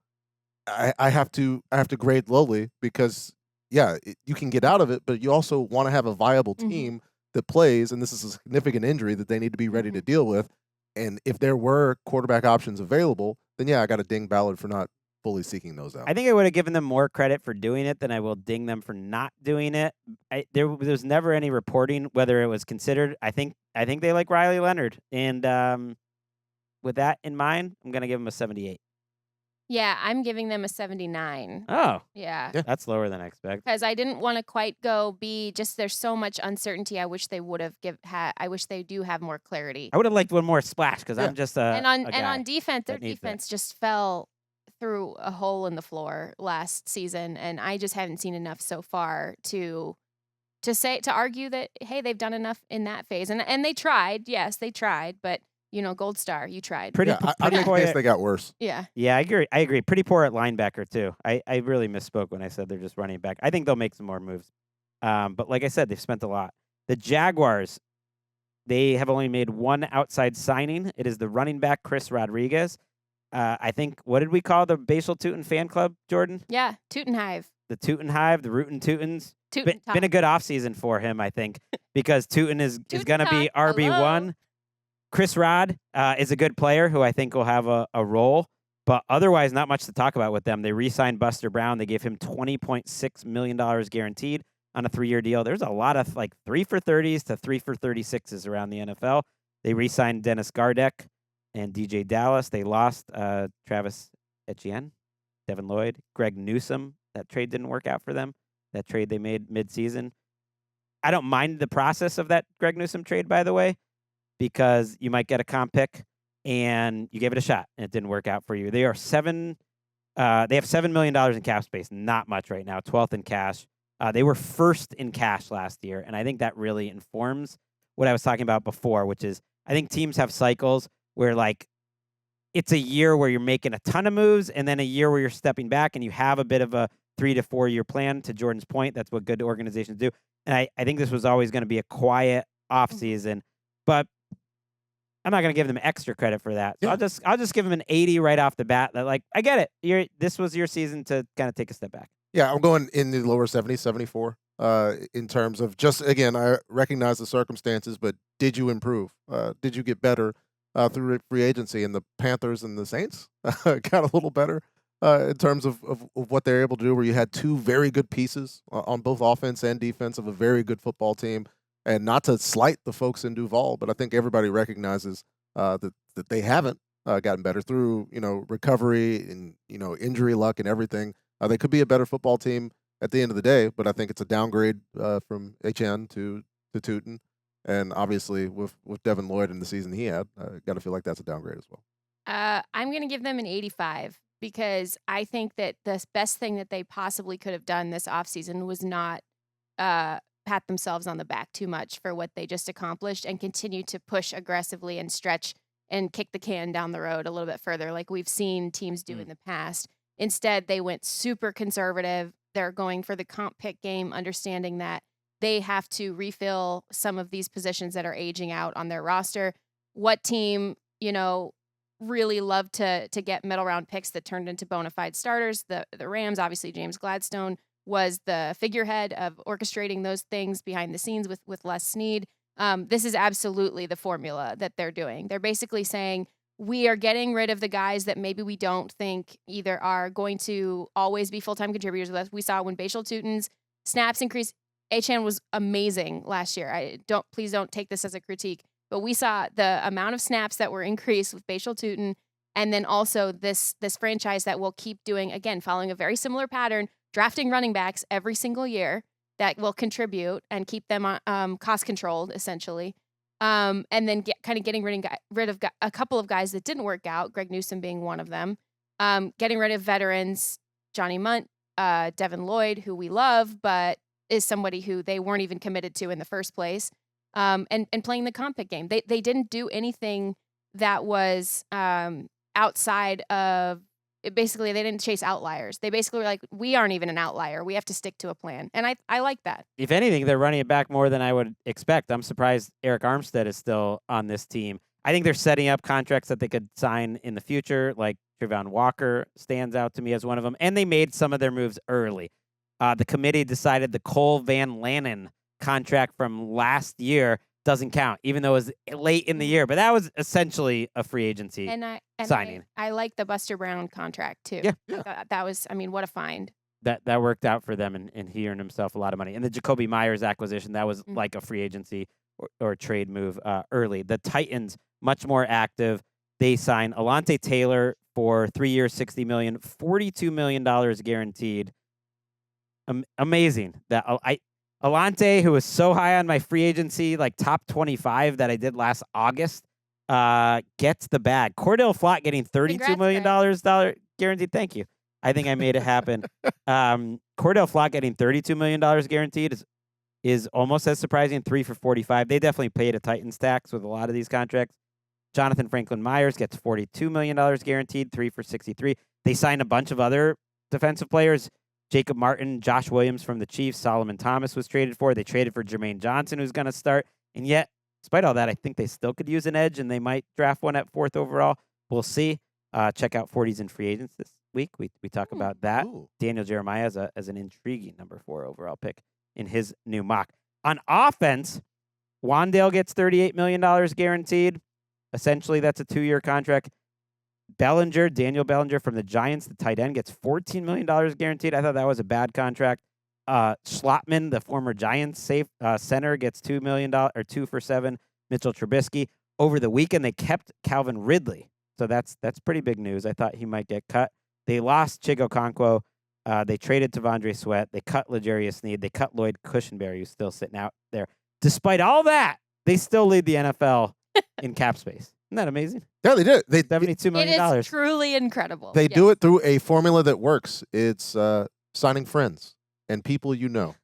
I have to grade lowly because, you can get out of it, but you also want to have a viable team that plays, and this is a significant injury that they need to be ready to deal with. And if there were quarterback options available, then I got to ding Ballard for not fully seeking those out. I think I would have given them more credit for doing it than I will ding them for not doing it. There was never any reporting whether it was considered. I think they like Riley Leonard, and with that in mind, I'm going to give them a 78. Yeah, I'm giving them a 79. Oh, Yeah. Yeah. that's lower than I expect. Because I didn't want to quite go B. Just there's so much uncertainty. I wish they would have I wish they do have more clarity. I would have liked one more splash because Yeah. I'm just a And guy on defense, their that needs that. defense just fell through a hole in the floor last season, and I just haven't seen enough so far to argue that hey, they've done enough in that phase. And they tried. Yes, they tried, but gold star, you tried. Pretty, Yeah, I pretty make poor. the case they got worse. Yeah. Yeah, I agree. Pretty poor at linebacker too. I really misspoke when I said they're just running back. I think they'll make some more moves. But like I said, they've spent a lot. The Jaguars, they have only made one outside signing. It is the running back Chris Rodriguez. I think, what did we call the Basal Tootin fan club, Jourdan? Yeah, Tootin Hive. The Tootin Hive, the Rootin' Tootins. Tootin' Been a good offseason for him, I think, because Tootin is going to be Top, RB1. Chris Rod is a good player who I think will have a role, but otherwise not much to talk about with them. They re-signed Buster Brown. They gave him $20.6 million guaranteed on a 3-year deal. There's a lot of 3 for 30s to 3 for 36s around the NFL. They re-signed Dennis Gardeck and DJ Dallas. They lost Travis Etienne, Devin Lloyd, Greg Newsome. That trade didn't work out for them. That trade they made midseason. I don't mind the process of that Greg Newsome trade, by the way, because you might get a comp pick and you gave it a shot and it didn't work out for you. They have $7 million in cap space. Not much right now. 12th in cash. They were first in cash last year, and I think that really informs what I was talking about before, which is I think teams have cycles where it's a year where you're making a ton of moves and then a year where you're stepping back and you have a bit of a 3 to 4 year plan. To Jordan's point, that's what good organizations do. And I think this was always going to be a quiet off season, but I'm not going to give them extra credit for that. So Yeah. I'll just give them an 80 right off the bat. That I get it. This was your season to kind of take a step back. Yeah, I'm going in the lower 70s, 74. In terms of just, again, I recognize the circumstances, but did you improve? Did you get better through free agency? And the Panthers and the Saints got a little better in terms of what they're able to do, where you had two very good pieces on both offense and defense of a very good football team. And not to slight the folks in Duval, but I think everybody recognizes that they haven't gotten better through, recovery and, injury luck and everything. They could be a better football team at the end of the day, but I think it's a downgrade from HN to Tootin. And obviously with Devin Lloyd in the season he had, got to feel like that's a downgrade as well. I'm going to give them an 85 because I think that the best thing that they possibly could have done this offseason was not pat themselves on the back too much for what they just accomplished and continue to push aggressively and stretch and kick the can down the road a little bit further like we've seen teams do in the past. Instead, they went super conservative. They're going for the comp pick game, understanding that they have to refill some of these positions that are aging out on their roster. What team, really loved to get middle round picks that turned into bona fide starters? The Rams, obviously James Gladstone was the figurehead of orchestrating those things behind the scenes with Les Snead. This is absolutely the formula that they're doing. They're basically saying, we are getting rid of the guys that maybe we don't think either are going to always be full-time contributors with us. We saw when Basal Tootin's snaps increased. HN was amazing last year. Please don't take this as a critique, but we saw the amount of snaps that were increased with Basal Tootin, and then also this franchise that will keep doing, again, following a very similar pattern, drafting running backs every single year that will contribute and keep them cost controlled, essentially. And then getting rid of a couple of guys that didn't work out, Greg Newsome being one of them. Getting rid of veterans, Johnny Munt, Devin Lloyd, who we love, but is somebody who they weren't even committed to in the first place. And playing the comp pick game. They didn't do anything that was outside of basically they didn't chase outliers. They basically were like, we aren't even an outlier. We have to stick to a plan. And I like that. If anything, they're running it back more than I would expect. I'm surprised Eric Armstead is still on this team. I think they're setting up contracts that they could sign in the future, like Trevon Walker stands out to me as one of them. And they made some of their moves early. The committee decided the Cole Van Lanen contract from last year doesn't count, even though it was late in the year. But that was essentially a free agency signing. I like the Buster Brown contract, too. Yeah. That was, what a find. That worked out for them, and he earned himself a lot of money. And the Jacoby Myers acquisition, that was like a free agency or trade move early. The Titans, much more active. They signed Alontae Taylor for 3 years, $60 million, $42 million guaranteed. Amazing that Alante, who was so high on my free agency, like top 25 that I did last August, gets the bag. Cordell Flott getting $32 million guaranteed. Thank you. I think I made it happen. Cordell Flott getting $32 million guaranteed is almost as surprising. 3 for 45. They definitely paid a Titans tax with a lot of these contracts. Jonathan Franklin Myers gets $42 million guaranteed, 3 for 63. They signed a bunch of other defensive players. Jacob Martin, Josh Williams from the Chiefs, Solomon Thomas was traded for. They traded for Jermaine Johnson, who's going to start. And yet, despite all that, I think they still could use an edge, and they might draft one at 4th overall. We'll see. Check out 40s and free agents this week. We talk about that. Ooh. Daniel Jeremiah as an intriguing number 4 overall pick in his new mock. On offense, Wandale gets $38 million guaranteed. Essentially, that's a 2-year contract. Daniel Bellinger from the Giants, the tight end, gets $14 million guaranteed. I thought that was a bad contract. Schlotman, the former Giants center, gets $2 million or 2 for 7. Mitchell Trubisky. Over the weekend, they kept Calvin Ridley, so that's pretty big news. I thought he might get cut. They lost Chigo Okonkwo. They traded T'Vondre Sweat. They cut L'Jarius Sneed. They cut Lloyd Cushenberry, who's still sitting out there. Despite all that, they still lead the NFL in cap space. Isn't that amazing? Yeah, they did. $72 million. It is truly incredible. They do it through a formula that works. It's signing friends and people you know,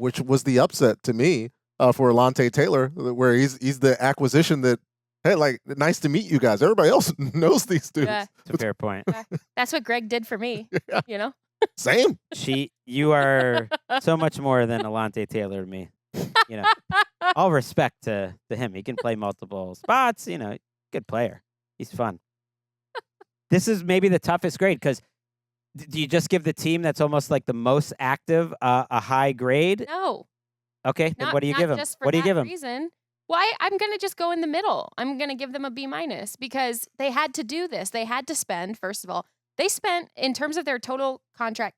which was the upset to me for Alante Taylor, where he's the acquisition that, hey, like, nice to meet you guys. Everybody else knows these dudes. Yeah. It's a fair point. That's what Gregg did for me. Yeah. You know? Same. You are so much more than Alante Taylor to me. You know, all respect to him. He can play multiple spots. You know, good player. He's fun. This is maybe the toughest grade because do you just give the team that's almost like the most active a high grade? No. Okay, then what do you give him? What do you give him? Reason. Why? I'm going to just go in the middle. I'm going to give them a B- because they had to do this. They had to spend, first of all, they spent, in terms of their total contract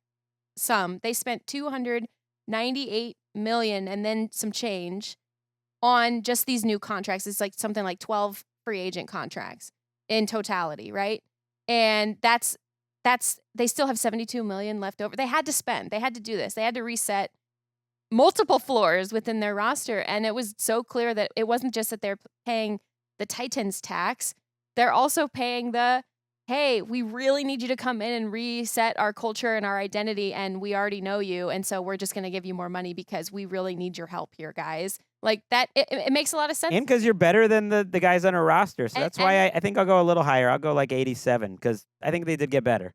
sum, they spent $298 million and then some change on just these new contracts. It's like something like 12 free agent contracts in totality, right? And that's they still have $72 million left over. They had to spend. They had to do this. They had to reset multiple floors within their roster. And it was so clear that it wasn't just that they're paying the Titans tax. They're also paying hey, we really need you to come in and reset our culture and our identity, and we already know you, and so we're just going to give you more money because we really need your help here, guys. Like that, it makes a lot of sense. And because you're better than the guys on our roster. So that's why I think I'll go a little higher. I'll go like 87 because I think they did get better.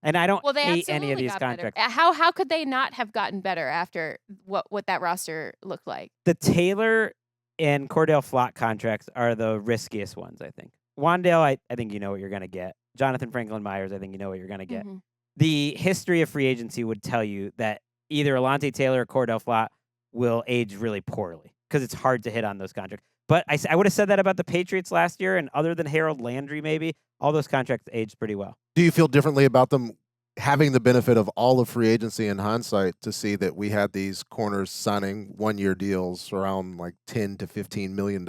And I don't hate any of these contracts. Better. How could they not have gotten better after what that roster looked like? The Taylor and Cordell Flott contracts are the riskiest ones, I think. Wandale, I think you know what you're going to get. Jonathan Franklin Myers, I think you know what you're going to get. Mm-hmm. The history of free agency would tell you that either Alante Taylor or Cordell Flott will age really poorly because it's hard to hit on those contracts. But I would have said that about the Patriots last year, and other than Harold Landry, maybe, all those contracts aged pretty well. Do you feel differently about them having the benefit of all of free agency in hindsight to see that we had these corners signing 1-year deals around like $10 to $15 million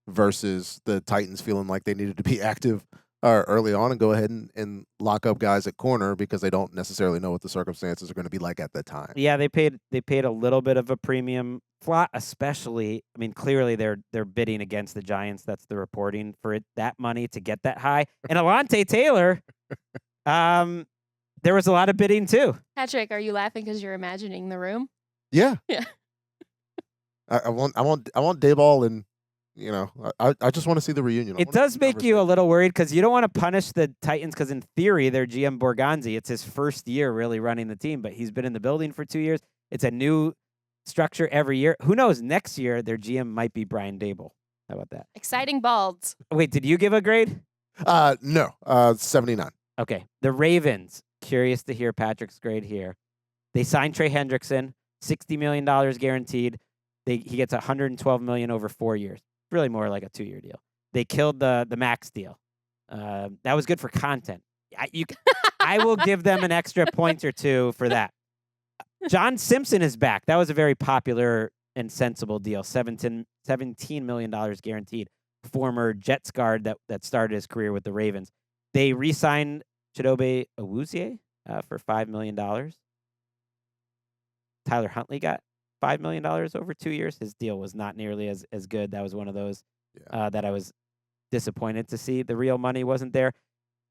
versus the Titans feeling like they needed to be active early on and go ahead and lock up guys at corner because they don't necessarily know what the circumstances are going to be like at that time? Yeah, they paid a little bit of a premium. Flott especially, I mean, clearly they're bidding against the Giants. That's the reporting for that money to get that high. And Alante Taylor, there was a lot of bidding too. Patrick, are you laughing because you're imagining the room? Yeah. Yeah. I want Dayball and I just want to see the reunion. It does make you a little worried because you don't want to punish the Titans because in theory they're GM Borgonzi. It's his first year really running the team, but he's been in the building for 2 years. It's a new structure every year. Who knows? Next year their GM might be Brian Daboll. How about that? Exciting balds. Wait, did you give a grade? No, 79. Okay. The Ravens. Curious to hear Patrick's grade here. They signed Trey Hendrickson, $60 million guaranteed. He gets $112 million over 4 years. Really more like a 2-year deal. They killed the max deal. That was good for content. I will give them an extra point or two for that. John Simpson is back. That was a very popular and sensible deal. $17 million guaranteed. Former Jets guard that started his career with the Ravens. They re-signed Chidobe Awuzie for $5 million. Tyler Huntley got $5 million over 2 years. His deal was not nearly as good. That was one of those that I was disappointed to see. The real money wasn't there.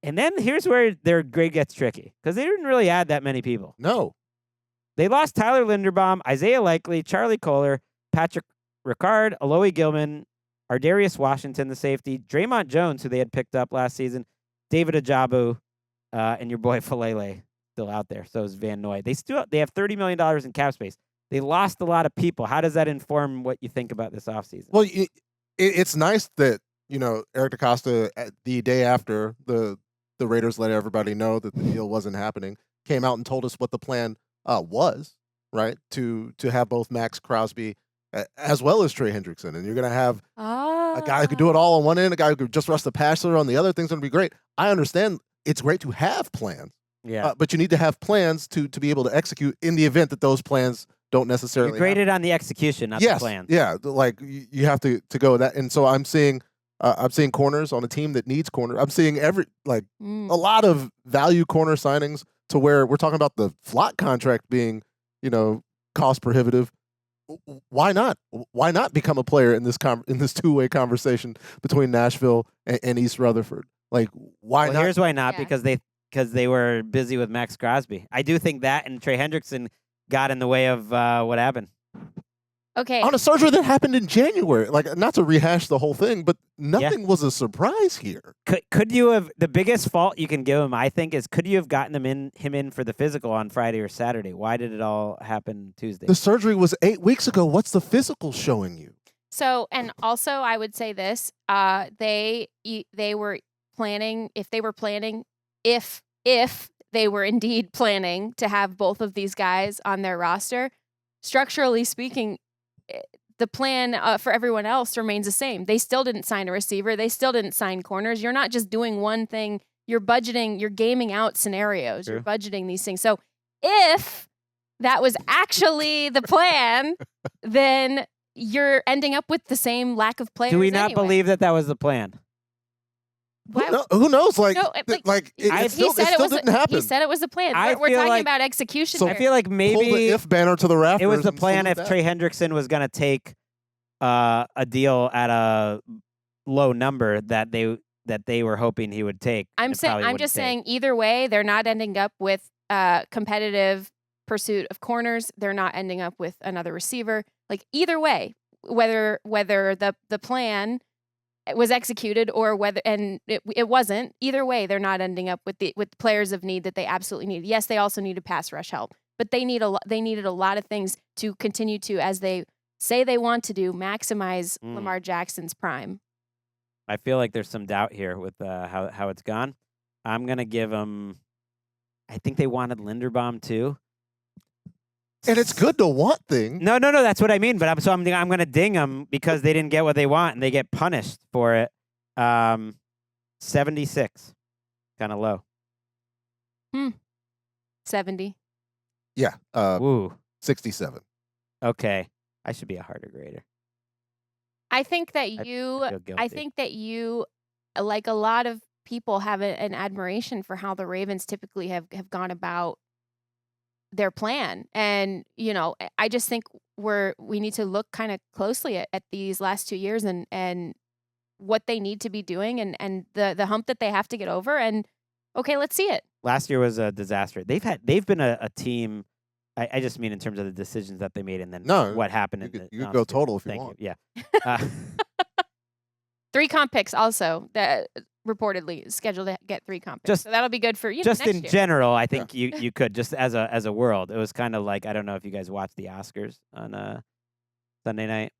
And then here's where their grade gets tricky, because they didn't really add that many people. No. They lost Tyler Linderbaum, Isaiah Likely, Charlie Kohler, Patrick Ricard, Aloy Gilman, Ardarius Washington, the safety, Draymond Jones, who they had picked up last season, David Ajabu, and your boy Falele still out there. So is Van Noy. They have $30 million in cap space. They lost a lot of people. How does that inform what you think about this offseason? Well, it's nice that, Eric DeCosta, the day after the Raiders let everybody know that the deal wasn't happening, came out and told us what the plan was, right? To have both Max Crosby as well as Trey Hendrickson. And you're going to have a guy who could do it all on one end, a guy who could just rush the passer on the other. Things going to be great. I understand it's great to have plans. Yeah. But you need to have plans to be able to execute in the event that those plans don't necessarily You're graded on the execution, not the plans. Yeah, like you have to go with that. And so I'm seeing corners on a team that needs corners. I'm seeing a lot of value corner signings to where we're talking about the Flott contract being, cost prohibitive. Why not? Why not become a player in this two-way conversation between Nashville and East Rutherford? Like, why not? Here's why not, because they were busy with Max Crosby. I do think that and Trey Hendrickson got in the way of what happened. Okay. On a surgery that happened in January. Like, not to rehash the whole thing, but nothing was a surprise here. Could you have, the biggest fault you can give him, I think, is could you have gotten him in for the physical on Friday or Saturday? Why did it all happen Tuesday? The surgery was 8 weeks ago. What's the physical showing you? So, and also I would say this, they were planning, if they were indeed planning to have both of these guys on their roster, structurally speaking, the plan for everyone else remains the same. They still didn't sign a receiver. They still didn't sign corners. You're not just doing one thing. You're budgeting. You're gaming out scenarios. True. You're budgeting these things. So if that was actually the plan, then you're ending up with the same lack of players. Do we not anyway. believe that was the plan? Who knows? Like, No, it still didn't happen. He said it was the plan. I We're feel talking like- about execution. So here. I feel like Pull the maybe if banner to the rafters. it was the and plan salute if that. Trey Hendrickson was going to take a deal at a low number that they were hoping he would take. I'm just saying either way, they're not ending up with competitive pursuit of corners. They're not ending up with another receiver. Like either way, whether the plan was executed or whether it wasn't, either way, they're not ending up with players of need that they absolutely need. Yes, they also needed pass rush help, but they needed a lot of things to continue to, as they say they want to do, maximize Lamar Jackson's prime. I feel like there's some doubt here with how it's gone. I'm gonna give them. I think they wanted Linderbaum too. And it's good to want things. No. That's what I mean. But I'm gonna ding them because they didn't get what they want and they get punished for it. 76, kind of low. 70. Yeah. Ooh. 67. Okay. I should be a harder grader. I think that I you, feel guilty. like a lot of people, have an admiration for how the Ravens typically have gone about their plan. And, I just think we need to look kind of closely at these last 2 years and what they need to be doing and the hump that they have to get over. And okay, let's see it. Last year was a disaster. They've been a team. I just mean in terms of the decisions that they made and then what happened. You could go total if you want. Yeah. 3 comp picks also that reportedly scheduled to get 3 comp picks. So that'll be good for just next in year. general. I think you could just as a world. It was kind of like, I don't know if you guys watched the Oscars on Sunday night.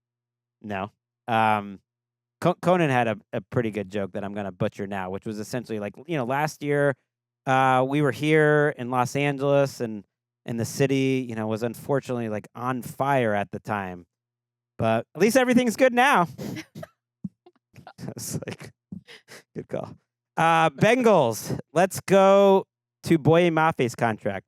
No. Conan had a pretty good joke that I'm gonna butcher now, which was essentially like, last year we were here in Los Angeles and the city, was unfortunately like on fire at the time, but at least everything's good now. It's like, good call. Bengals. Let's go to Boye Mafe's contract.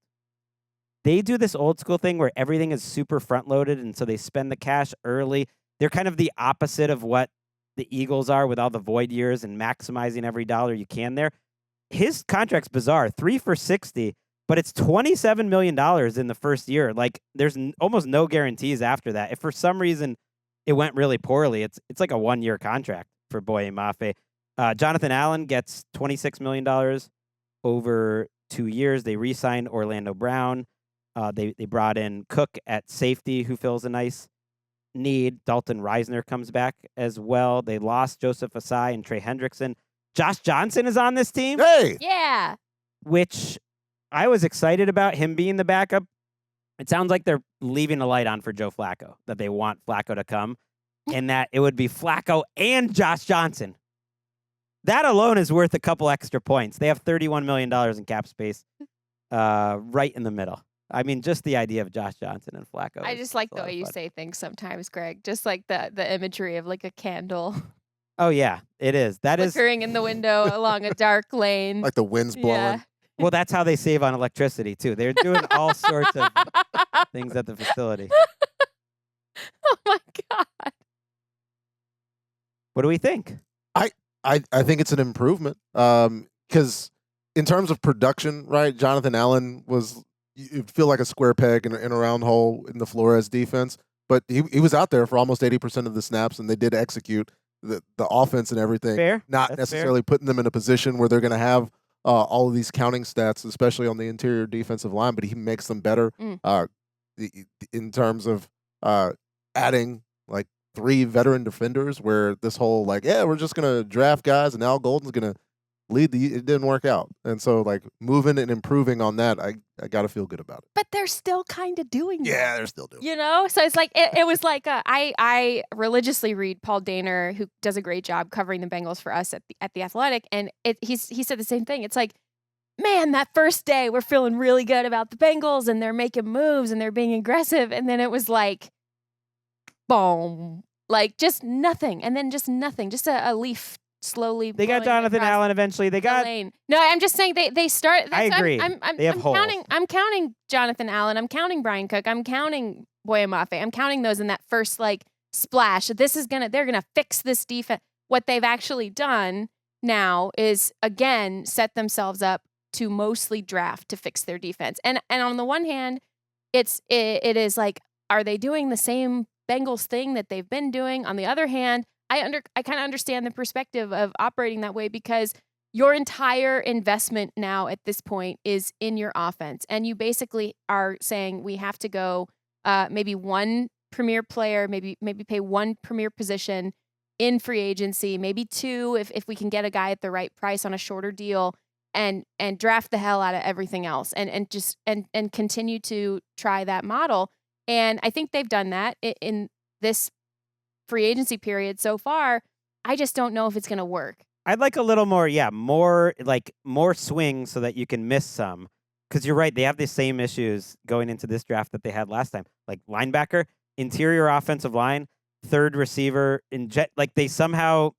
They do this old school thing where everything is super front loaded, and so they spend the cash early. They're kind of the opposite of what the Eagles are with all the void years and maximizing every dollar you can there. his contract's bizarre. 3 for $60, but it's $27 million in the first year. Like, there's almost no guarantees after that. If for some reason it went really poorly, it's like a 1-year contract for Boye Mafe. Jonathan Allen gets $26 million over 2 years. They re-signed Orlando Brown. They brought in Cook at safety, who fills a nice need. Dalton Reisner comes back as well. They lost Joseph Asai and Trey Hendrickson. Josh Johnson is on this team. Hey! Yeah. Which I was excited about him being the backup. It sounds like they're leaving a light on for Joe Flacco, that they want Flacco to come, and that it would be Flacco and Josh Johnson. That alone is worth a couple extra points. They have $31 million in cap space right in the middle. I mean, just the idea of Josh Johnson and Flacco. I just like the way you say things sometimes, Greg. Just like the imagery of like a candle Oh, yeah, it is. That is. flickering in the window along a dark lane. Like the wind's blowing. Yeah. Well, that's how they save on electricity, too. They're doing all sorts of things at the facility. Oh my God. What do we think? I think it's an improvement because in terms of production, right, Jonathan Allen was, you feel like a square peg in a round hole in the Flores defense, but he was out there for almost 80% of the snaps, and they did execute the offense and everything. Fair. Not That's necessarily putting them in a position where they're going to have all of these counting stats, especially on the interior defensive line, but he makes them better in terms of adding like 3 veteran defenders, where this whole like, yeah, we're just going to draft guys and Al Golden's going to lead it didn't work out. And so like moving and improving on that, I got to feel good about it. But they're still kind of doing that. Yeah, they're still doing it. You know? So it's like, it was like, I religiously read Paul Dehner, who does a great job covering the Bengals for us at The Athletic. And he said the same thing. It's like, man, that first day we're feeling really good about the Bengals and they're making moves and they're being aggressive. And then it was like, boom, like just nothing. And then just nothing, just a leaf slowly. They got Jonathan Allen eventually. They got. Lane. No, I'm just saying they start. I agree. They have holes. I'm counting Jonathan Allen. I'm counting Brian Cook. I'm counting Boye Mafe. I'm counting those in that first like splash. They're gonna fix this defense. What they've actually done now is again set themselves up to mostly draft to fix their defense. And on the one hand, it is like, are they doing the same Bengals thing that they've been doing? On the other hand, I kind of understand the perspective of operating that way, because your entire investment now at this point is in your offense. And you basically are saying we have to go maybe one premier player, maybe pay one premier position in free agency, maybe 2 if we can get a guy at the right price on a shorter deal, and draft the hell out of everything else and just continue to try that model. And I think they've done that in this free agency period so far. I just don't know if it's going to work. I'd like a little more, more swing so that you can miss some. Because you're right, they have the same issues going into this draft that they had last time. Like linebacker, interior offensive line, third receiver, they somehow,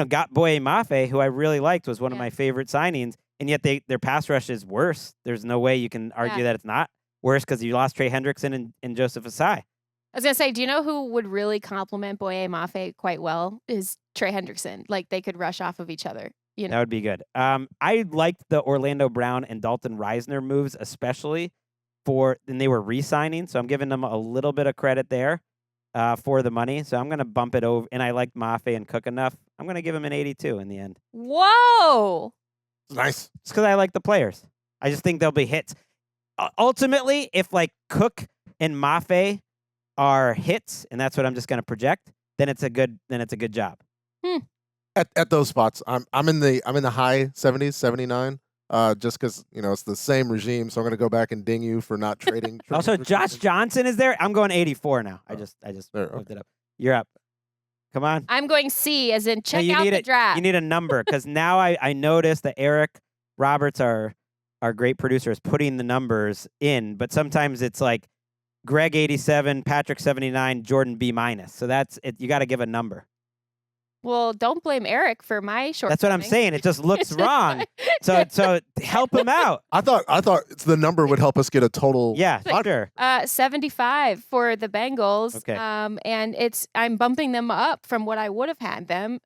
got Boye Mafe, who I really liked, was one of my favorite signings, and yet their pass rush is worse. There's no way you can argue that it's not worse, because you lost Trey Hendrickson and Joseph Asai. I was going to say, do you know who would really complement Boye Mafe quite well? Is Trey Hendrickson. Like, they could rush off of each other. That would be good. I liked the Orlando Brown and Dalton Reisner moves, especially and they were re-signing, so I'm giving them a little bit of credit there for the money. So I'm going to bump it over, and I liked Mafe and Cook enough. I'm going to give him an 82 in the end. Whoa! Nice. It's because I like the players. I just think they'll be hits. Ultimately, if like Cook and Mafe are hits, and that's what I'm just going to project, then it's a good job. At those spots, I'm in the high 70s, 79. Just because it's the same regime, so I'm going to go back and ding you for not trading. Also, Josh Johnson is there. I'm going 84 now. I just looked it up. You're up. Come on. I'm going C, as in check out the draft. You need a number, because now I noticed that Eric Roberts, our great producer, is putting the numbers in, but sometimes it's like Greg 87, Patrick 79, Jourdan B-. So that's it. You got to give a number. Well, don't blame Eric for my shortcomings. That's what I'm saying. It just looks wrong. So help him out. I thought the number would help us get a total. Yeah, sure. 75 for the Bengals. Okay. And I'm bumping them up from what I would have had them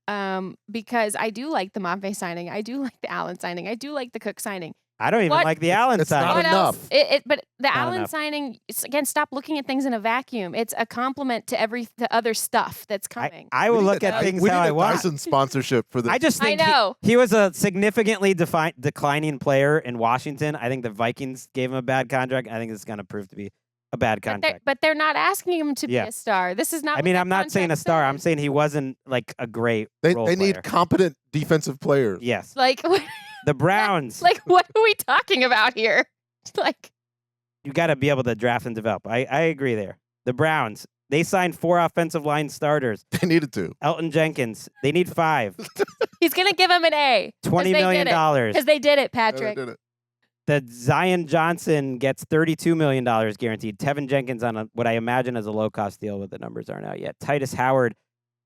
because I do like the Mafe signing. I do like the Allen signing. I do like the Cook signing. I don't even like the Allen it's signing. not What enough. else? But the Not Allen enough. signing, again, stop looking at things in a vacuum. It's a compliment to the other stuff that's coming. I will look at things we how need I a want. Dyson sponsorship for this. I just think I know. he was a significantly declining player in Washington. I think the Vikings gave him a bad contract. I think it's going to prove to be a bad contract. But they're not asking him to be Yeah. a star. This is not. I what mean, that I'm not saying a contract star. I'm says. saying he wasn't like a great They role need player. competent defensive players. Yes. Like, The Browns, like, what are we talking about here? Like, you got to be able to draft and develop. I agree there. The Browns, they signed 4 offensive line starters. They needed to. Elton Jenkins, they need 5. he's gonna give him an A. $20 million. Because they did it, Yeah, they Patrick. did it. The Zion Johnson gets $32 million guaranteed. Tevin Jenkins on what I imagine is a low-cost deal, but the numbers aren't out yet. Titus Howard,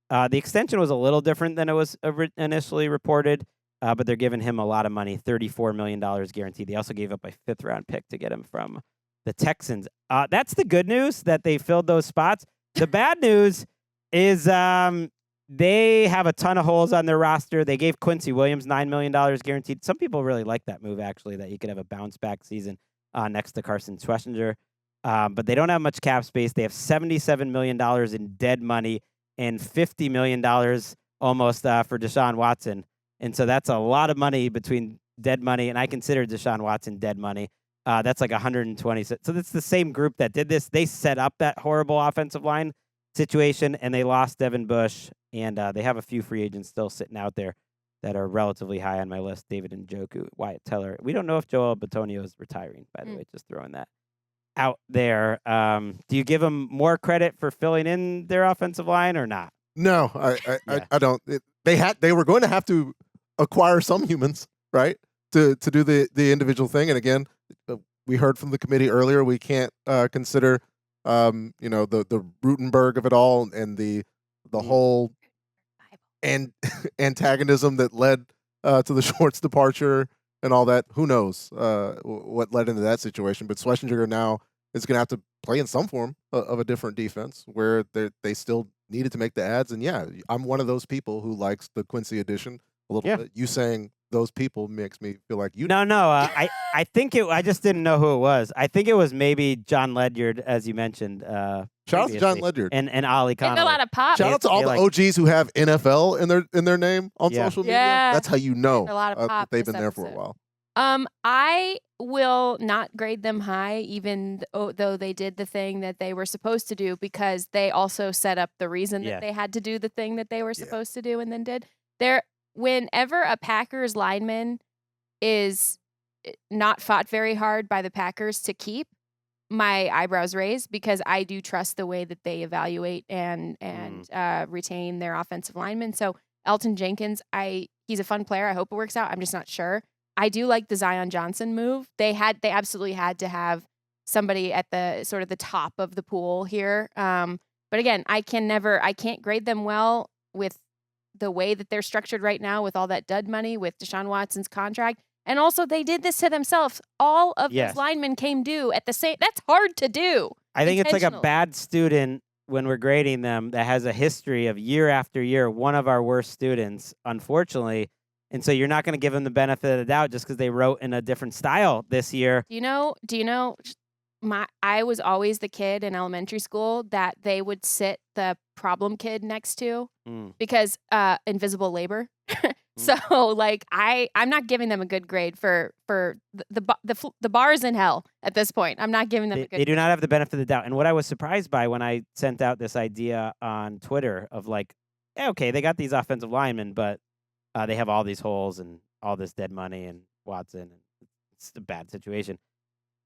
the extension was a little different than it was initially reported, but they're giving him a lot of money, $34 million guaranteed. They also gave up a 5th-round pick to get him from the Texans. That's the good news, that they filled those spots. The bad news is they have a ton of holes on their roster. They gave Quincy Williams $9 million guaranteed. Some people really like that move, actually, that he could have a bounce-back season next to Carson Schlesinger. But they don't have much cap space. They have $77 million in dead money and $50 million almost for Deshaun Watson. And so that's a lot of money between dead money, and I consider Deshaun Watson dead money. That's like 120. So that's the same group that did this. They set up that horrible offensive line situation, and they lost Devin Bush, and they have a few free agents still sitting out there that are relatively high on my list. David Njoku, Wyatt Teller. We don't know if Joel Bitonio is retiring, by the way, just throwing that out there. Do you give them more credit for filling in their offensive line or not? No, I don't. They were going to have to acquire some humans, right, to do the individual thing. And again, we heard from the committee earlier, we can't consider the Rutenberg of it all and the whole antagonism that led to the Schwartz departure and all that. Who knows what led into that situation? But Schlesinger now is going to have to play in some form of a different defense where they still needed to make the ads. And yeah, I'm one of those people who likes the Quincy edition a little bit. You saying those people makes me feel like you. No. I think I just didn't know who it was. I think it was maybe John Ledyard, as you mentioned. Shout out to John Ledyard and Ollie Connolly. Getting a lot of pop. Shout out to all the OGs who have NFL in their name on Yeah. social media. Yeah. That's how you know A lot of that pop they've this been there for a episode. while. I will not grade them high, even though they did the thing that they were supposed to do, because they also set up the reason Yeah. that they had to do the thing that they were supposed to do and then did. Whenever a Packers lineman is not fought very hard by the Packers to keep, my eyebrows raise, because I do trust the way that they evaluate and retain their offensive linemen. So Elton Jenkins, he's a fun player. I hope it works out. I'm just not sure. I do like the Zion Johnson move. They absolutely had to have somebody at the sort of the top of the pool here. But again, I can't grade them well with the way that they're structured right now, with all that dud money, with Deshaun Watson's contract. And also, they did this to themselves. All of those linemen came due at the same. That's hard to do. I think it's like a intentionally. bad student when we're grading them that has a history of year after year, one of our worst students, unfortunately. And so you're not going to give them the benefit of the doubt just because they wrote in a different style this year. Do you know? I was always the kid in elementary school that they would sit the problem kid next to because invisible labor. So like I'm not giving them a good grade for the bars in hell at this point. I'm not giving them a good. They do not have the benefit of the doubt. And what I was surprised by when I sent out this idea on Twitter of like, okay, they got these offensive linemen, but they have all these holes and all this dead money and Watson. And it's a bad situation.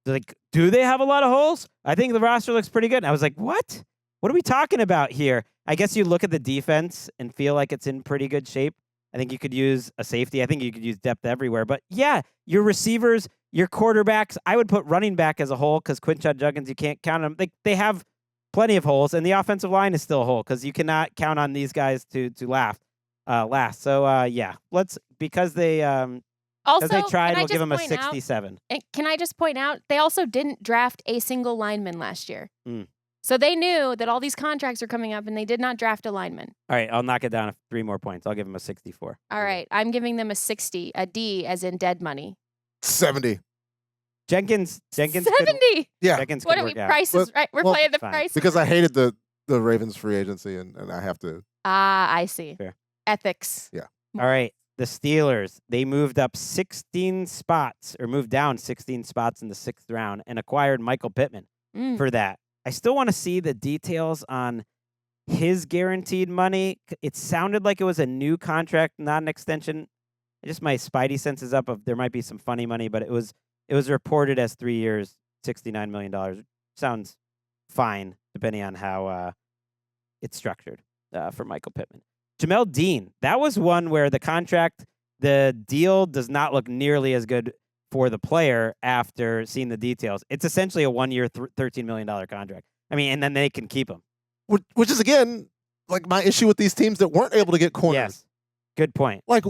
They're like, do they have a lot of holes? I think the roster looks pretty good. And I was like, what? What are we talking about here? I guess you look at the defense and feel like it's in pretty good shape. I think you could use a safety. I think you could use depth everywhere. But yeah, your receivers, your quarterbacks, I would put running back as a whole because Quinshon Judkins, you can't count on them. They have plenty of holes, and the offensive line is still a hole because you cannot count on these guys to laugh. last. So yeah, because they Also, tried, can I we'll give just them a point out- 67. and can I just point out, they also didn't draft a single lineman last year. Mm. So they knew that all these contracts are coming up, and they did not draft a lineman. All right, I'll knock it down 3 more points. I'll give them a 64. All right, I'm giving them a 60, a D as in dead money. 70. Jenkins. Could, 70. Yeah, Jenkins What could are we? work out. Prices, right? We're well, playing the fine. price. because I hated the Ravens free agency, and I have to. I see. Fair. Ethics. Yeah. All right, the Steelers. They moved up 16 spots, or moved down 16 spots in the 6th round, and acquired Michael Pittman for that. I still want to see the details on his guaranteed money. It sounded like it was a new contract, not an extension. Just my spidey sense is up of there might be some funny money, but it was reported as 3 years, $69 million. Sounds fine, depending on how it's structured for Michael Pittman. Jamel Dean, that was one where the deal does not look nearly as good for the player after seeing the details. It's essentially a 1-year, $13 million contract. I mean, and then they can keep him. Which is, again, like my issue with these teams that weren't able to get corners. Yes, good point. Like,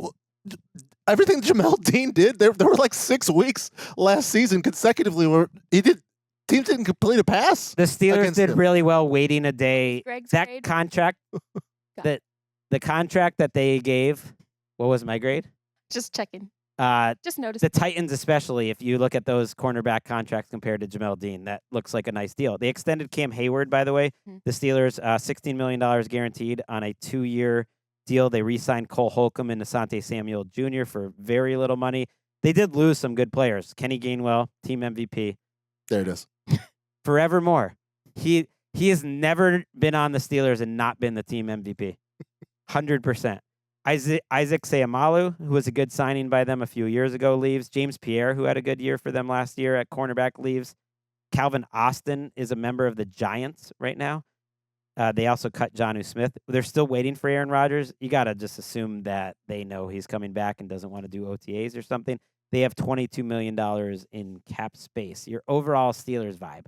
everything Jamel Dean did, there were like 6 weeks last season consecutively where teams didn't complete a pass. The Steelers against did him. really well waiting a day. Greg's That grade? contract, the contract that they gave, what was my grade? Just checking. Just notice. The Titans, especially, if you look at those cornerback contracts compared to Jamel Dean, that looks like a nice deal. They extended Cam Hayward, by the way. Mhm. The Steelers, $16 million guaranteed on a 2-year deal. They re-signed Cole Holcomb and Asante Samuel Jr. for very little money. They did lose some good players. Kenny Gainwell, team MVP. There it is. Forevermore. He has never been on the Steelers and not been the team MVP. 100%. Isaac Seumalo, who was a good signing by them a few years ago, leaves. James Pierre, who had a good year for them last year at cornerback, leaves. Calvin Austin is a member of the Giants right now. They also cut Jonnu Smith. They're still waiting for Aaron Rodgers. You got to just assume that they know he's coming back and doesn't want to do OTAs or something. They have $22 million in cap space. Your overall Steelers vibe.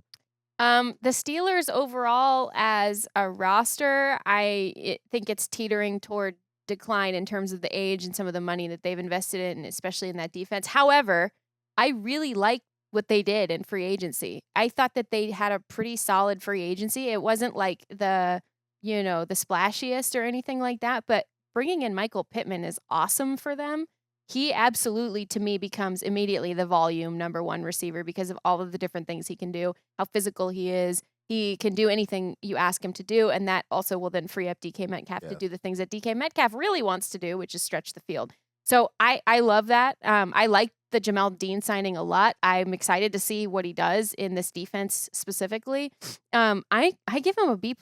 The Steelers overall as a roster, I think it's teetering toward decline in terms of the age and some of the money that they've invested in, especially in that defense. However, I really like what they did in free agency. I thought that they had a pretty solid free agency. It wasn't like the splashiest or anything like that, but bringing in Michael Pittman is awesome for them. He absolutely, to me, becomes immediately the volume number 1 receiver because of all of the different things he can do, how physical he is. He can do anything you ask him to do, and that also will then free up DK Metcalf to do the things that DK Metcalf really wants to do, which is stretch the field. So I love that. I like the Jamel Dean signing a lot. I'm excited to see what he does in this defense specifically. I give him a B+,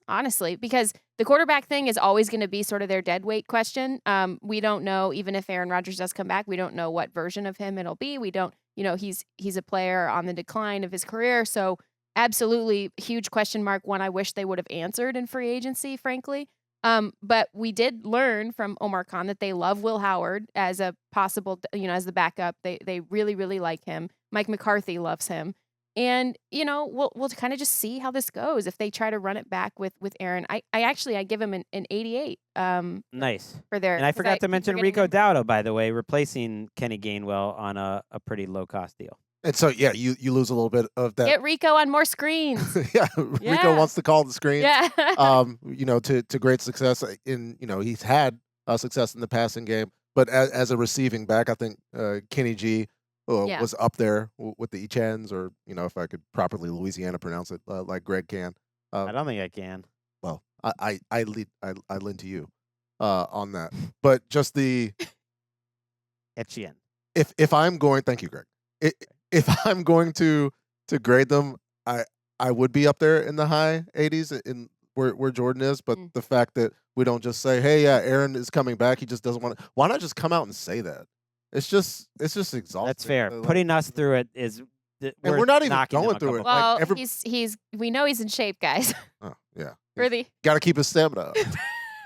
honestly, because the quarterback thing is always going to be sort of their dead weight question. We don't know, even if Aaron Rodgers does come back, we don't know what version of him it'll be. We don't, he's a player on the decline of his career. So absolutely huge question mark, one I wish they would have answered in free agency, frankly. But we did learn from Omar Khan that they love Will Howard as a possible, as the backup. They really, really like him. Mike McCarthy loves him. And, we'll kind of just see how this goes if they try to run it back with Aaron. I give him an 88. Nice. For their, and I forgot to mention forgetting Rico him. Dowdle, by the way, replacing Kenny Gainwell on a pretty low-cost deal. And so, yeah, you lose a little bit of that. Get Rico on more screens. Yeah, Rico wants to call the screen. Yeah. To great success in, he's had success in the passing game, but as a receiving back, I think Kenny G was up there with the Echens, or if I could properly Louisiana pronounce it like Greg can. I don't think I can. Well, I lend to you on that, but just the Etienne. If I'm going, thank you, Greg. If I'm going to grade them, I would be up there in the high 80s in where Jourdan is, but the fact that we don't just say, "Hey, yeah, Aaron is coming back. He just doesn't want to." Why not just come out and say that? It's just exhausting. That's fair. Putting us through it is, and we're not even going through it. Well, Like we know he's in shape, guys. Oh, yeah. Got to keep his stamina up,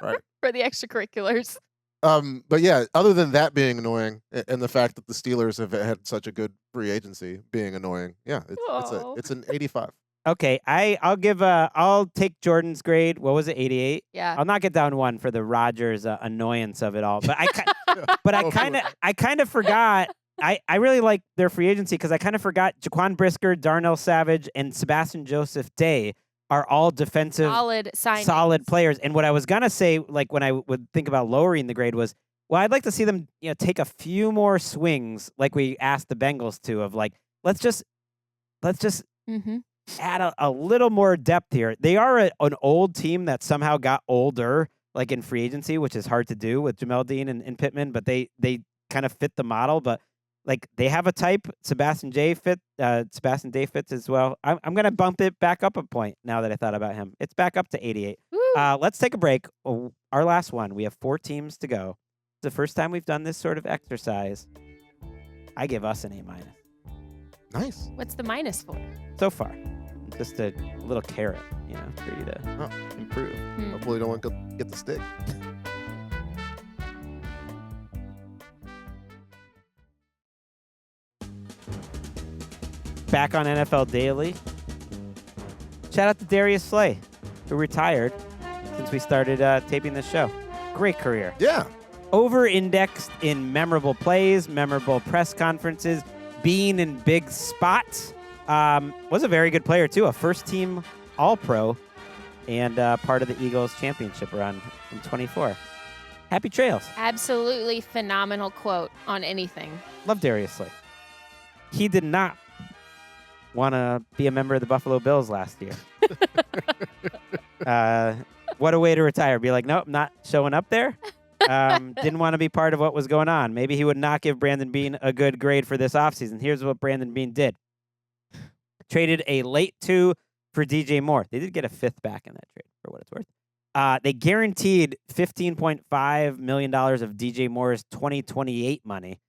right? For the extracurriculars. But yeah, other than that being annoying, and the fact that the Steelers have had such a good free agency being annoying, yeah, it's an 85. Okay, I'll take Jordan's grade. What was it, 88? Yeah. I'll knock it down one for the Rodgers annoyance of it all. But I kind of forgot. I really like their free agency because I kind of forgot Jaquan Brisker, Darnell Savage, and Sebastian Joseph Day are all defensive solid players. And what I was gonna say, like when I would think about lowering the grade, was, well, I'd like to see them, take a few more swings, like we asked the Bengals to, of like, let's just add a little more depth here. They are an old team that somehow got older, like in free agency, which is hard to do with Jamel Dean and Pittman, but they kind of fit the model. But like they have a type. Sebastian Day fits as well. I'm gonna bump it back up a point now that I thought about him. It's back up to 88. Let's take a break. Our last one. We have 4 teams to go. It's the first time we've done this sort of exercise. I give us an A-. Nice. What's the minus for? So far. Just a little carrot, for you to improve. Hopefully you don't want to get the stick. Back on NFL Daily. Shout out to Darius Slay, who retired since we started taping this show. Great career. Yeah. Over-indexed in memorable plays, memorable press conferences, being in big spots. Was a very good player, too. A first-team All-Pro and part of the Eagles championship run in 24. Happy trails. Absolutely phenomenal quote on anything. Love Darius Slay. He did not want to be a member of the Buffalo Bills last year. What a way to retire. Be like, nope, not showing up there. Didn't want to be part of what was going on. Maybe he would not give Brandon Beane a good grade for this offseason. Here's what Brandon Beane did. Traded a late 2 for DJ Moore. They did get a 5th back in that trade, for what it's worth. They guaranteed $15.5 million of DJ Moore's 2028 money,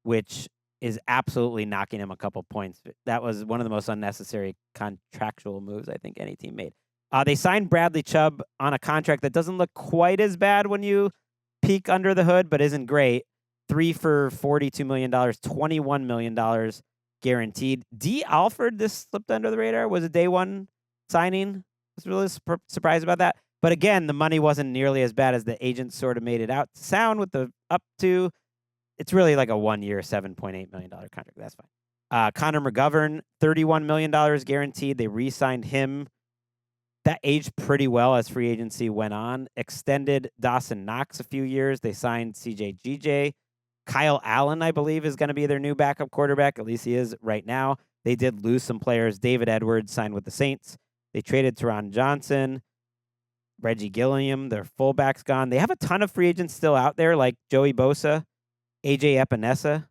which is absolutely knocking him a couple points. That was one of the most unnecessary contractual moves I think any team made. They signed Bradley Chubb on a contract that doesn't look quite as bad when you peek under the hood, but isn't great. 3 for $42 million, $21 million guaranteed. D. Alford, this slipped under the radar, was a day one signing. I was really surprised about that. But again, the money wasn't nearly as bad as the agents sort of made it out to sound with the up to. It's really like a 1-year, $7.8 million contract. That's fine. Connor McGovern, $31 million guaranteed. They re-signed him. That aged pretty well as free agency went on. Extended Dawson Knox a few years. They signed CJ GJ. Kyle Allen, I believe, is going to be their new backup quarterback. At least he is right now. They did lose some players. David Edwards signed with the Saints. They traded Teron Johnson. Reggie Gilliam, their fullback's gone. They have a ton of free agents still out there, like Joey Bosa, AJ Epinesa,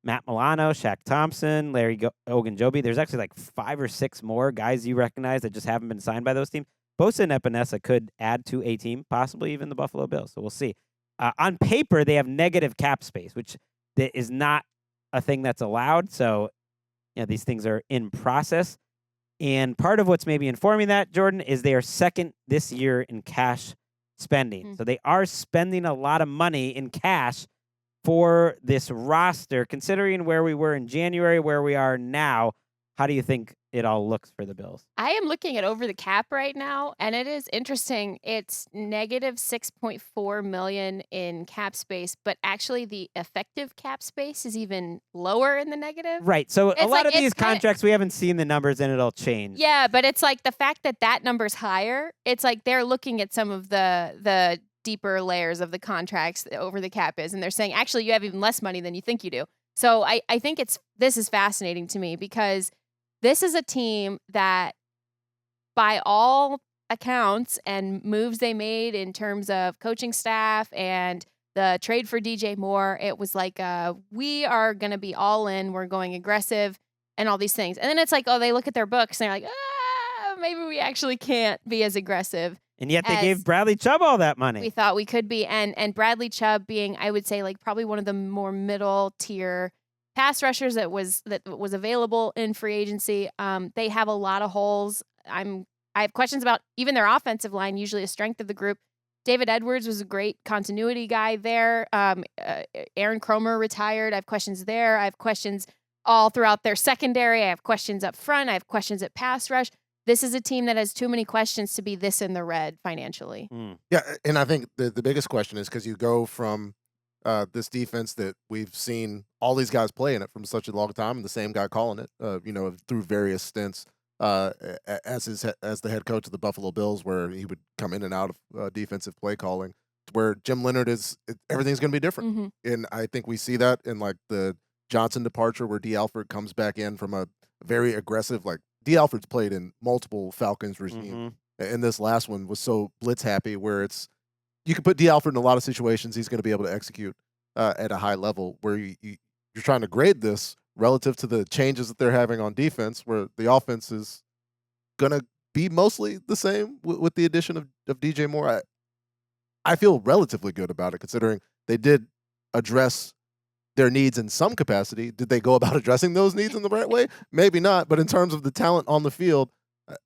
Matt Milano, Shaq Thompson, Larry Ogunjobi. There's actually like 5 or 6 more guys you recognize that just haven't been signed by those teams. Bosa and Epinesa could add to a team, possibly even the Buffalo Bills. So we'll see. On paper, they have negative cap space, which is not a thing that's allowed. So, these things are in process. And part of what's maybe informing that, Jordan, is they are second this year in cash spending. So they are spending a lot of money in cash for this roster. Considering where we were in January, where we are now, how do you think it all looks for the Bills? I am looking at over the cap right now, and it is interesting. It's negative $6.4 million in cap space, but actually the effective cap space is even lower in the negative. Right. So a lot of these contracts, we haven't seen the numbers, and it'll change. Yeah, but it's like the fact that number's higher, it's like they're looking at some of the deeper layers of the contracts over the cap is, and they're saying, actually, you have even less money than you think you do. So I think this is fascinating to me because this is a team that, by all accounts and moves they made in terms of coaching staff and the trade for DJ Moore, it was like, we are going to be all in. We're going aggressive and all these things. And then it's like, oh, they look at their books and they're like, maybe we actually can't be as aggressive. And yet they gave Bradley Chubb all that money. We thought we could be. And Bradley Chubb being, I would say, like probably one of the more middle tier pass rushers that was available in free agency. They have a lot of holes. I have questions about even their offensive line, usually a strength of the group. David Edwards was a great continuity guy there. Aaron Cromer retired. I have questions there. I have questions all throughout their secondary. I have questions up front. I have questions at pass rush. this is a team that has too many questions to be this in the red financially. Yeah, and I think the biggest question is because you go from this defense that we've seen all these guys play in it from such a long time, and the same guy calling it, through various stints as the head coach of the Buffalo Bills, where he would come in and out of defensive play calling. Where Jim Leonard everything's going to be different, and I think we see that in like the Johnson departure, where D. Alford comes back in from a very aggressive. Like D. Alford's played in multiple Falcons regime, and this last one was so blitz happy, where you can put D. Alford in a lot of situations. He's going to be able to execute at a high level. Where you're trying to grade this relative to the changes that they're having on defense, where the offense is going to be mostly the same with the addition of DJ Moore. I feel relatively good about it, considering they did address their needs in some capacity. Did they go about addressing those needs in the right way? Maybe not. But in terms of the talent on the field,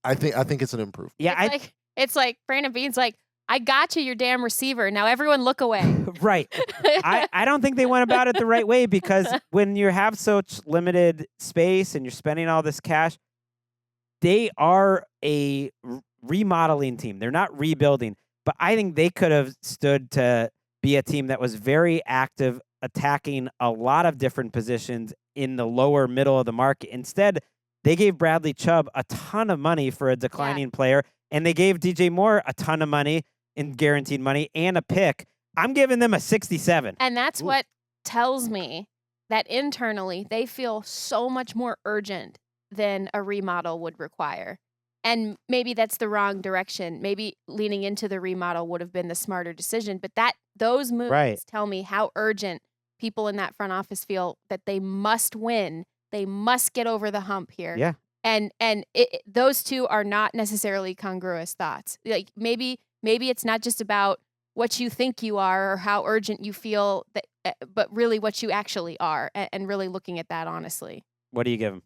I think it's an improvement. Yeah, it's like Brandon Beane's like, I got you, your damn receiver. Now everyone look away. Right. I don't think they went about it the right way, because when you have such limited space and you're spending all this cash, they are a remodeling team. They're not rebuilding. But I think they could have stood to be a team that was very active, attacking a lot of different positions in the lower middle of the market. Instead, they gave Bradley Chubb a ton of money for a declining player, and they gave DJ Moore a ton of money in guaranteed money and a pick. I'm giving them a 67. And that's what tells me that internally they feel so much more urgent than a remodel would require. And maybe that's the wrong direction. Maybe leaning into the remodel would have been the smarter decision. But those moves tell me how urgent people in that front office feel, that they must win. They must get over the hump here. Yeah. And those two are not necessarily congruous thoughts. Like maybe it's not just about what you think you are or how urgent you feel, but really what you actually are, and really looking at that honestly. What do you give them?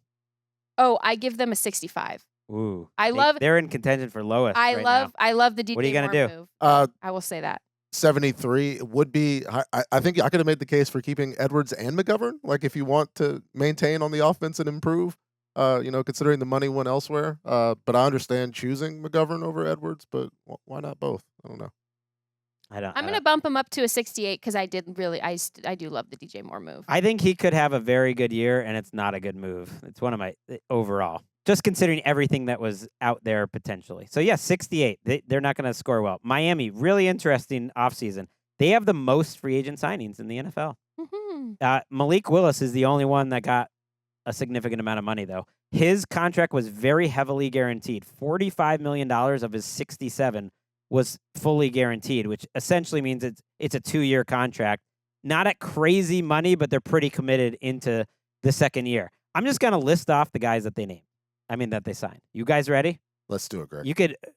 Oh, I give them a 65. Ooh, they're in contention for lowest. I love the DJ What are you gonna Moore do? move. I will say that 73 would be. I think I could have made the case for keeping Edwards and McGovern. Like if you want to maintain on the offense and improve, considering the money went elsewhere. But I understand choosing McGovern over Edwards. But why not both? I don't know. I'm going to bump him up to a 68 because I do love the DJ Moore move. I think he could have a very good year, and it's not a good move. It's one of my overall. Just considering everything that was out there potentially. So, 68. They're not going to score well. Miami, really interesting offseason. They have the most free agent signings in the NFL. Malik Willis is the only one that got a significant amount of money, though. His contract was very heavily guaranteed. $45 million of his 67 was fully guaranteed, which essentially means it's a 2-year contract. Not at crazy money, but they're pretty committed into the second year. I'm just going to list off the guys that that they signed. You guys ready? Let's do it, Greg.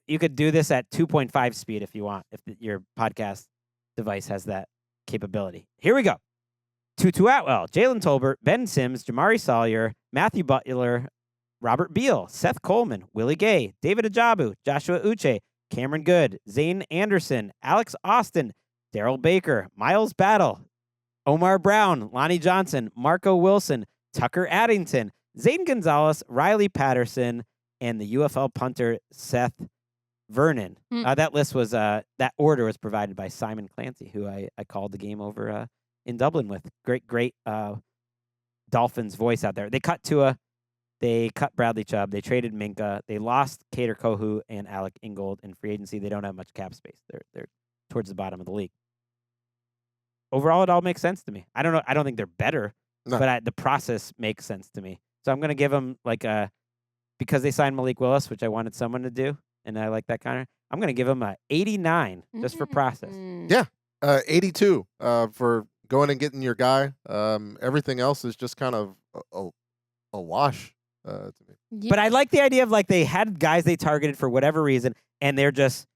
You could do this at 2.5 speed if you want, if your podcast device has that capability. Here we go. Tutu Atwell, Jalen Tolbert, Ben Sims, Jamari Sawyer, Matthew Butler, Robert Beal, Seth Coleman, Willie Gay, David Ajabu, Joshua Uche, Cameron Good, Zane Anderson, Alex Austin, Daryl Baker, Miles Battle, Omar Brown, Lonnie Johnson, Marco Wilson, Tucker Addington, Zane Gonzalez, Riley Patterson, and the UFL punter Seth Vernon. That list was that order was provided by Simon Clancy, who I called the game over in Dublin with. Great Dolphins voice out there. They cut Tua, they cut Bradley Chubb, they traded Minka, they lost Cater Kohu and Alec Ingold in free agency. They don't have much cap space. They're towards the bottom of the league. Overall, it all makes sense to me. I don't know. I don't think they're better, but the process makes sense to me. So I'm going to give them because they signed Malik Willis, which I wanted someone to do, and I like that kind of. I'm going to give them a 89 just for process. Yeah, 82 for going and getting your guy. Everything else is just kind of a wash to me. Yeah. But I like the idea of they had guys they targeted for whatever reason, and they're just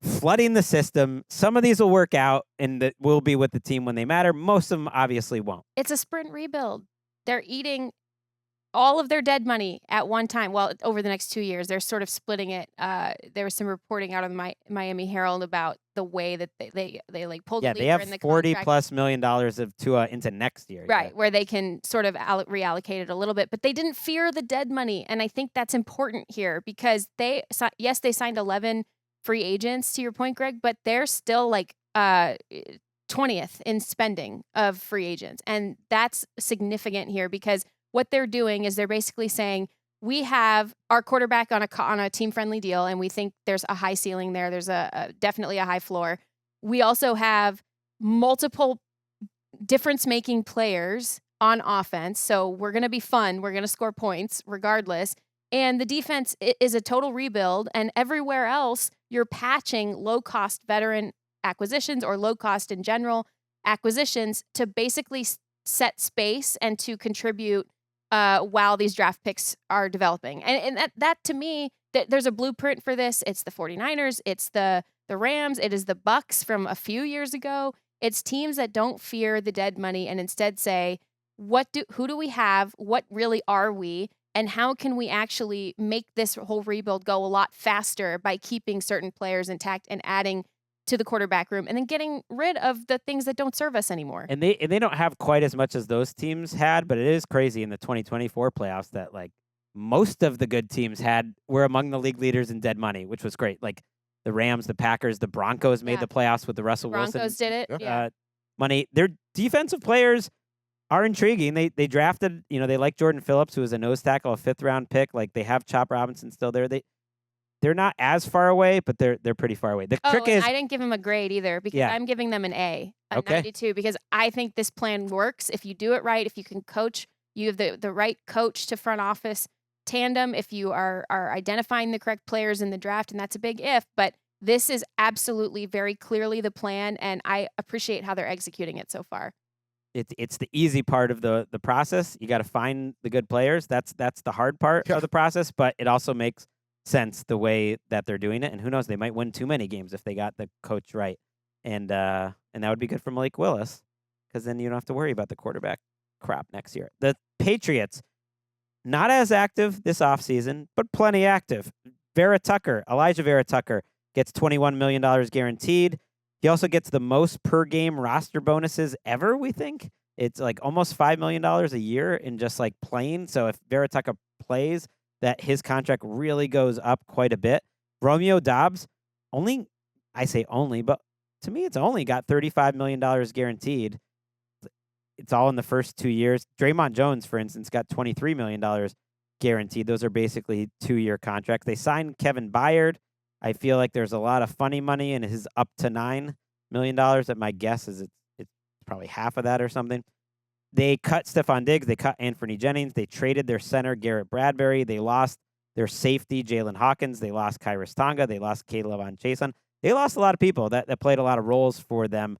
flooding the system. Some of these will work out, and that will be with the team when they matter. Most of them obviously won't. It's a sprint rebuild. They're eating all of their dead money at one time. Well, over the next 2 years, they're sort of splitting it. There was some reporting out of the Miami Herald about the way that they like pulled a Yeah, they lever have in the $40 contract. plus million of Tua into next year. Right, Yeah. where they can sort of reallocate it a little bit, but they didn't fear the dead money, and I think that's important here because they signed 11 free agents, to your point, Greg, but they're still like 20th in spending of free agents, and that's significant here because what they're doing is they're basically saying we have our quarterback on a team-friendly deal, and we think there's a high ceiling there. There's definitely a high floor. We also have multiple difference-making players on offense, so we're going to be fun. We're going to score points regardless. And the defense is a total rebuild, and everywhere else, you're patching low-cost veteran acquisitions or low-cost in general acquisitions to basically set space and to contribute while these draft picks are developing. And that to me, there's a blueprint for this. It's the 49ers. It's the Rams. It is the Bucks from a few years ago. It's teams that don't fear the dead money and instead say, who do we have? What really are we? And how can we actually make this whole rebuild go a lot faster by keeping certain players intact and adding to the quarterback room and then getting rid of the things that don't serve us anymore? And they don't have quite as much as those teams had, but it is crazy in the 2024 playoffs that like most of the good teams were among the league leaders in dead money, which was great. Like the Rams, the Packers, the Broncos made the playoffs with the Russell Wilson. Broncos did it. Yeah. Money. Their defensive players are intriguing. They drafted, they like Jordan Phillips, who was a nose tackle, a 5th-round pick. Like they have Chop Robinson still there. They're not as far away, but they're pretty far away. The trick is I didn't give him a grade either because I'm giving them an A, a 92, because I think this plan works if you do it right. If you can coach, you have the right coach to front office tandem. If you are identifying the correct players in the draft, and that's a big if, but this is absolutely very clearly the plan, and I appreciate how they're executing it so far. It's the easy part of the process. You got to find the good players. That's the hard part of the process, but it also makes sense the way that they're doing it. And who knows, they might win too many games if they got the coach right. And that would be good for Malik Willis because then you don't have to worry about the quarterback crap next year. The Patriots, not as active this offseason, but plenty active. Elijah Vera Tucker gets $21 million guaranteed. He also gets the most per game roster bonuses ever, we think. It's like almost $5 million a year in just like playing. So if Vera Tucker plays, that his contract really goes up quite a bit. Romeo Doubs, I say only, but to me it's only got $35 million guaranteed. It's all in the first 2 years. Draymond Jones, for instance, got $23 million guaranteed. Those are basically 2-year contracts. They signed Kevin Byard. I feel like there's a lot of funny money in his up to $9 million that my guess is it's probably half of that or something. They cut Stephon Diggs. They cut Anthony Jennings. They traded their center, Garrett Bradbury. They lost their safety, Jalen Hawkins. They lost Kyrus Tonga. They lost Kayvon Chason. They lost a lot of people that played a lot of roles for them.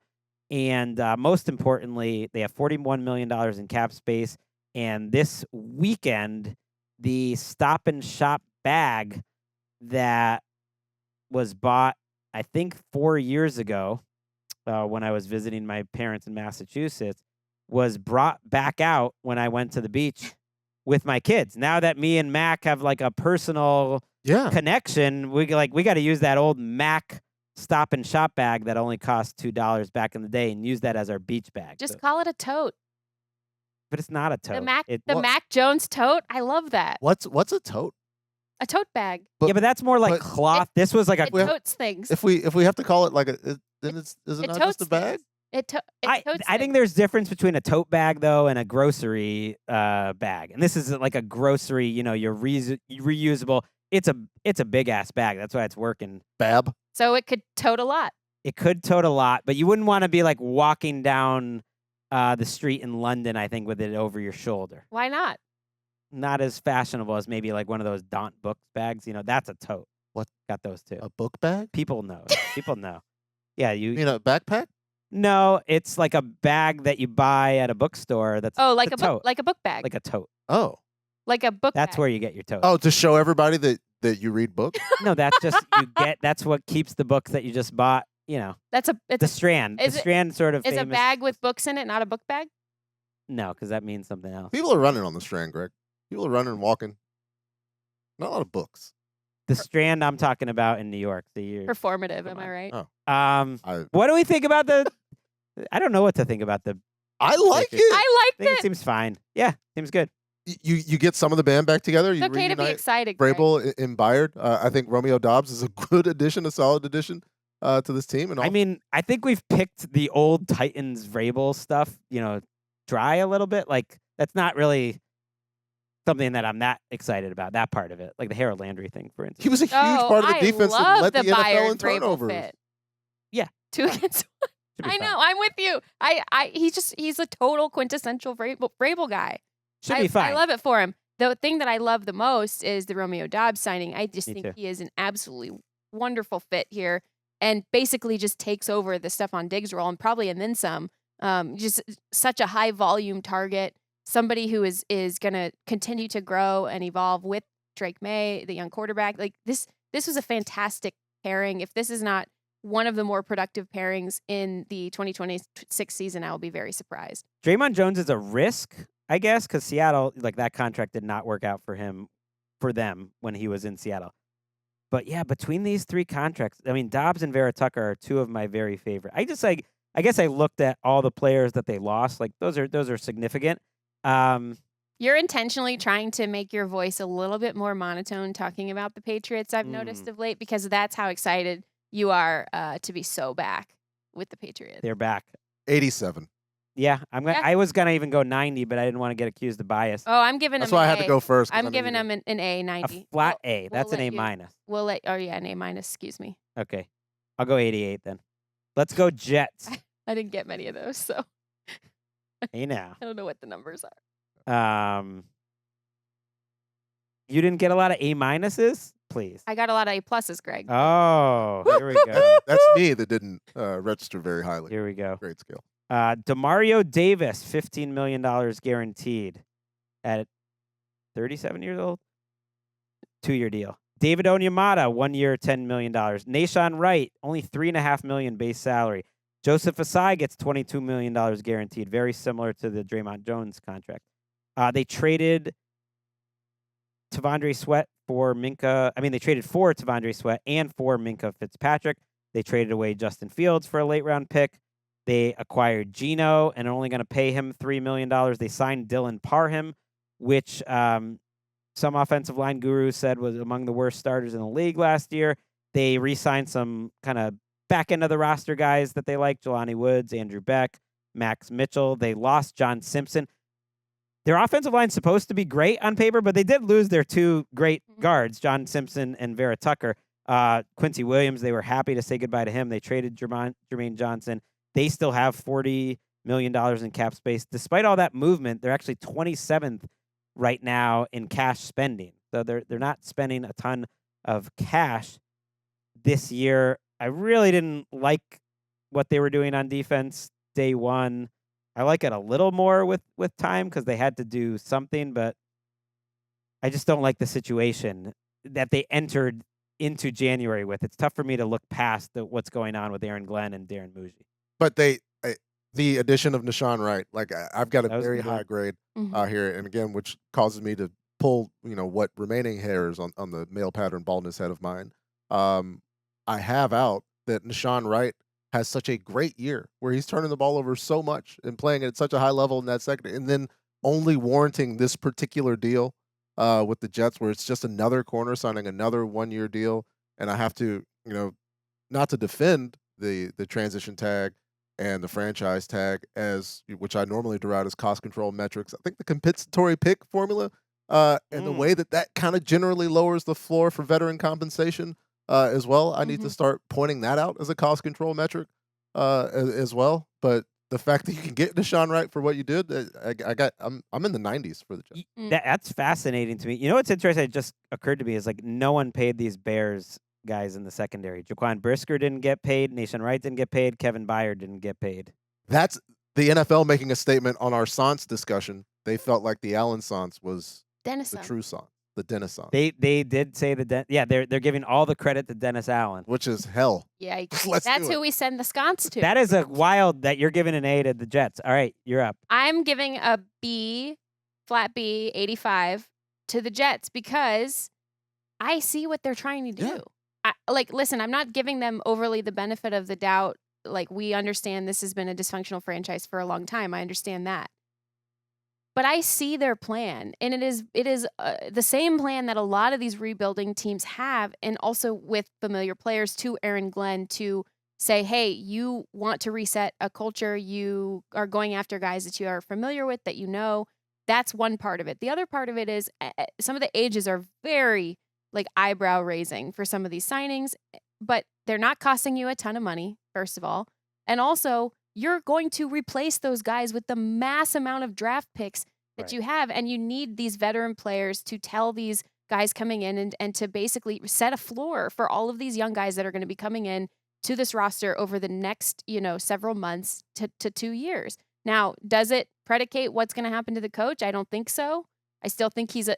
And most importantly, they have $41 million in cap space. And this weekend, the Stop and Shop bag that was bought, I think, 4 years ago when I was visiting my parents in Massachusetts, was brought back out when I went to the beach with my kids. Now that me and Mac have like a personal connection, we got to use that old Mac Stop and Shop bag that only cost $2 back in the day and use that as our beach bag. Just call it a tote. But it's not a tote. The Mac Jones tote. I love that. What's a tote? A tote bag. But that's more like cloth. This was like it totes things. If we have to call it like is it not just a bag? I think there's difference between a tote bag though and a grocery bag. And this is like a grocery, you're reusable. It's a big ass bag. That's why it's working. Bab. So it could tote a lot. It could tote a lot, but you wouldn't want to be like walking down the street in London, I think, with it over your shoulder. Why not? Not as fashionable as maybe like one of those Daunt Books bags. That's a tote. What? Got those too. A book bag? People know. People know. Yeah, you mean a backpack? No, it's like a bag that you buy at a bookstore. That's like a book, like a book bag, like a tote. Oh, like a book. That's bag. Where you get your tote. Oh, to show everybody that you read books. No, that's just That's what keeps the books that you just bought. That's the Strand. The Strand sort of is famous. a bag with books in it, not a book bag. No, because that means something else. People are running on the Strand, Greg. People are running and walking. Not a lot of books. The Strand I'm talking about in New York. Performative, am I right? Oh. What do we think about the? I don't know what to think about the. I like it. I I think liked it seems fine. Yeah, seems good. You get some of the band back together. It's You okay to be reunite excited. Greg. Vrabel and Byard. I think Romeo Dobbs is a good addition, a solid addition to this team. And I mean, I think we've picked the old Titans Vrabel stuff, dry a little bit. Like that's not really something that I'm that excited about. That part of it, like the Harold Landry thing, for instance. he was a huge part of the defense that love led the NFL Byard in Vrabel turnovers. fit. Yeah. 2 against 1. Should be I fine. know. I'm with you. He's a total quintessential Vrabel guy. Should be fine. I love it for him. The thing that I love the most is the Romeo Dobbs signing. I just Me think too. he is an absolutely wonderful fit here and basically just takes over the Stephon Diggs role and then some. Just such a high volume target, somebody who is going to continue to grow and evolve with Drake May, the young quarterback. Like this was a fantastic pairing. If this is not one of the more productive pairings in the 2026 season, I will be very surprised. Draymond Jones is a risk, I guess, because Seattle, like that contract did not work out for them when he was in Seattle. But yeah, between these 3 contracts, I mean, Dobbs and Vera Tucker are 2 of my very favorite. I guess I looked at all the players that they lost. Like those are significant. You're intentionally trying to make your voice a little bit more monotone talking about the Patriots, I've noticed of late, because that's how excited you are to be so back with the Patriots. They're back. 87. Yeah, Yeah. I was gonna even go 90, but I didn't want to get accused of bias. Oh, I'm giving That's them why an I had A. to go first. 'cause I I'm knew giving you them an A A 90. flat We'll- A. we'll That's an let A you- minus. an A minus, excuse me. Okay, I'll go 88 then. Let's go Jets. I didn't get many of those, so Hey now. I don't know what the numbers are. You didn't get a lot of A minuses, please. I got a lot of A pluses, Greg. Oh, here we go. That's me that didn't register very highly. Here we go. Great skill. Demario Davis, $15 million guaranteed at 37 years old. 2-year deal. David Onyemata, 1 year, $10 million. Nashawn Wright, only $3.5 million base salary. Joseph Asai gets $22 million guaranteed, very similar to the Draymond Jones contract. They traded Tavondre Sweat for Minka. I mean, they traded for Tavondre Sweat and for Minka Fitzpatrick. They traded away Justin Fields for a late round pick. They acquired Geno and are only going to pay him $3 million. They signed Dylan Parham, which some offensive line gurus said was among the worst starters in the league last year. They re-signed some kind of back end of the roster guys that they like, Jelani Woods, Andrew Beck, Max Mitchell. They lost John Simpson. Their offensive line's supposed to be great on paper, but they did lose their 2 great guards, John Simpson and Vera Tucker. Quincy Williams, they were happy to say goodbye to him. They traded Jermaine Johnson. They still have $40 million in cap space. Despite all that movement, they're actually 27th right now in cash spending. So they're not spending a ton of cash this year. I really didn't like what they were doing on defense day one. I like it a little more with time because they had to do something, but I just don't like the situation that they entered into January with. It's tough for me to look past what's going on with Aaron Glenn and Darren Muji. But the addition of Nashawn Wright, like I've got a That was very good. high grade here, and again, which causes me to pull what remaining hairs on the male pattern baldness head of mine. I have out that Nashawn Wright has such a great year where he's turning the ball over so much and playing at such a high level in that sector, and then only warranting this particular deal with the Jets, where it's just another corner signing another 1-year deal, and I have to not to defend the transition tag and the franchise tag, as which I normally derive as cost control metrics. I think the compensatory pick formula and the way that kind of generally lowers the floor for veteran compensation as well. I need to start pointing that out as a cost control metric as well. But the fact that you can get Nashawn Wright for what you did, I'm in the 90s for the Jets. That's fascinating to me. You know what's interesting? It just occurred to me is like no one paid these Bears guys in the secondary. Jaquan Brisker didn't get paid. Nashawn Wright didn't get paid. Kevin Byard didn't get paid. That's the NFL making a statement on our Sance discussion. They felt like the Allen Sance was Dennis the true Sance, the Dennis Sance. They did say they're giving all the credit to Dennis Allen, which is hell. Yeah, Let's that's do who it. we send the sconce to. That is a wild that you're giving an A to the Jets. All right, you're up. I'm giving a B, flat B, 85 to the Jets because I see what they're trying to do. Yeah. Listen, I'm not giving them overly the benefit of the doubt. Like, we understand this has been a dysfunctional franchise for a long time. I understand that. But I see their plan, and it is the same plan that a lot of these rebuilding teams have, and also with familiar players to Aaron Glenn to say, hey, you want to reset a culture. You are going after guys that you are familiar with, that you know. That's one part of it. The other part of it is some of the ages are very eyebrow raising for some of these signings, but they're not costing you a ton of money, first of all. And also, you're going to replace those guys with the mass amount of draft picks that you have. And you need these veteran players to tell these guys coming in and to basically set a floor for all of these young guys that are going to be coming in to this roster over the next, several months to 2 years. Now, does it predicate what's going to happen to the coach? I don't think so. I still think he's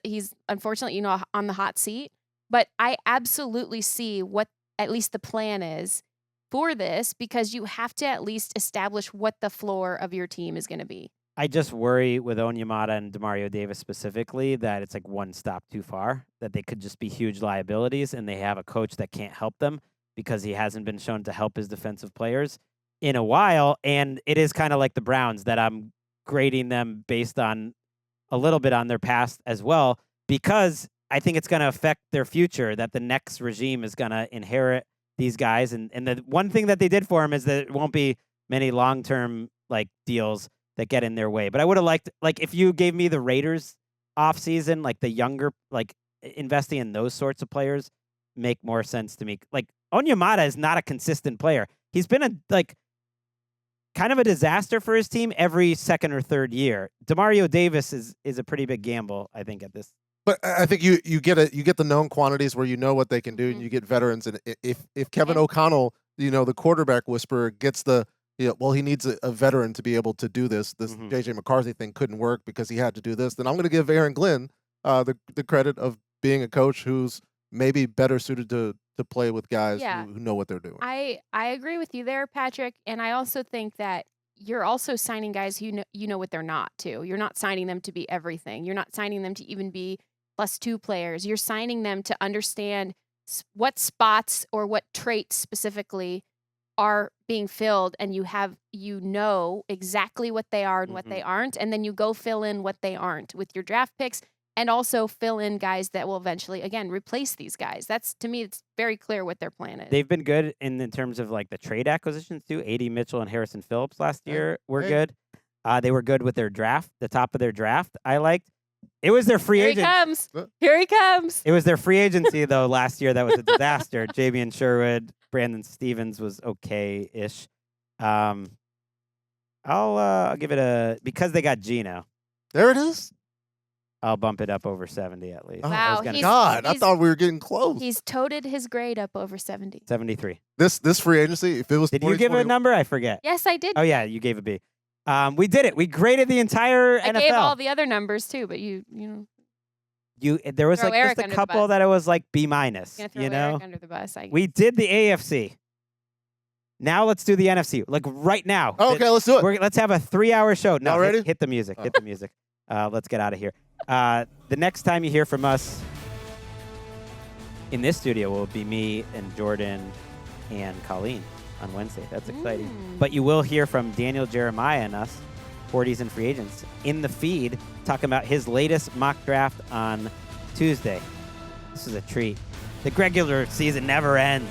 unfortunately, on the hot seat. But I absolutely see what at least the plan is for this, because you have to at least establish what the floor of your team is going to be. I just worry with Onyemata and Demario Davis specifically that it's one stop too far, that they could just be huge liabilities, and they have a coach that can't help them because he hasn't been shown to help his defensive players in a while. And it is kind of like the Browns, that I'm grading them based on a little bit on their past as well, because I think it's going to affect their future, that the next regime is going to inherit these guys. And the one thing that they did for him is that it won't be many long-term deals that get in their way. But I would have liked, if you gave me the Raiders offseason, the younger, investing in those sorts of players make more sense to me. Onyemata is not a consistent player. He's been kind of a disaster for his team every second or third year. Demario Davis is a pretty big gamble, I think, at this. But I think you get the known quantities where you know what they can do, and you get veterans. And if Kevin O'Connell, the quarterback whisperer, gets the he needs a veteran to be able to do this. This JJ McCarthy thing couldn't work because he had to do this. Then I'm going to give Aaron Glenn the credit of being a coach who's maybe better suited to play with guys who know what they're doing. I agree with you there, Patrick, and I also think that you're also signing guys who you know what they're not too. You're not signing them to be everything. You're not signing them to even be +2 players. You're signing them to understand what spots or what traits specifically are being filled, and you know exactly what they are and what they aren't, and then you go fill in what they aren't with your draft picks, and also fill in guys that will eventually, again, replace these guys. That's, to me, it's very clear what their plan is. They've been good in terms of the trade acquisitions too. A.D. Mitchell and Harrison Phillips last year were good. They were good with their draft, the top of their draft. I liked. It was their free agent. Here he comes. It was their free agency, though, last year that was a disaster. Javian Sherwood, Brandon Stevens was okay-ish. I'll give it because they got Geno. There it is. I'll bump it up over 70 at least. Wow. I thought we were getting close. He's toted his grade up over 70. 73. This free agency, if it was Did you give a number? I forget. Yes, I did. Oh, yeah, you gave a B. We did it. We graded the entire NFL. I gave all the other numbers too, but there was throw Eric just a under the couple bus. that it was B minus. Gonna throw Eric under the bus. I guess. We did the AFC. Now let's do the NFC. Right now. Okay, let's do it. Let's have a 3-hour show. No, Y'all ready? Hit the music. Hit the music. Let's get out of here. The next time you hear from us in this studio will be me and Jourdan and Colleen on Wednesday. That's exciting. But you will hear from Daniel Jeremiah and us, 40s and free agents, in the feed, talking about his latest mock draft on Tuesday. This is a treat. The regular season never ends.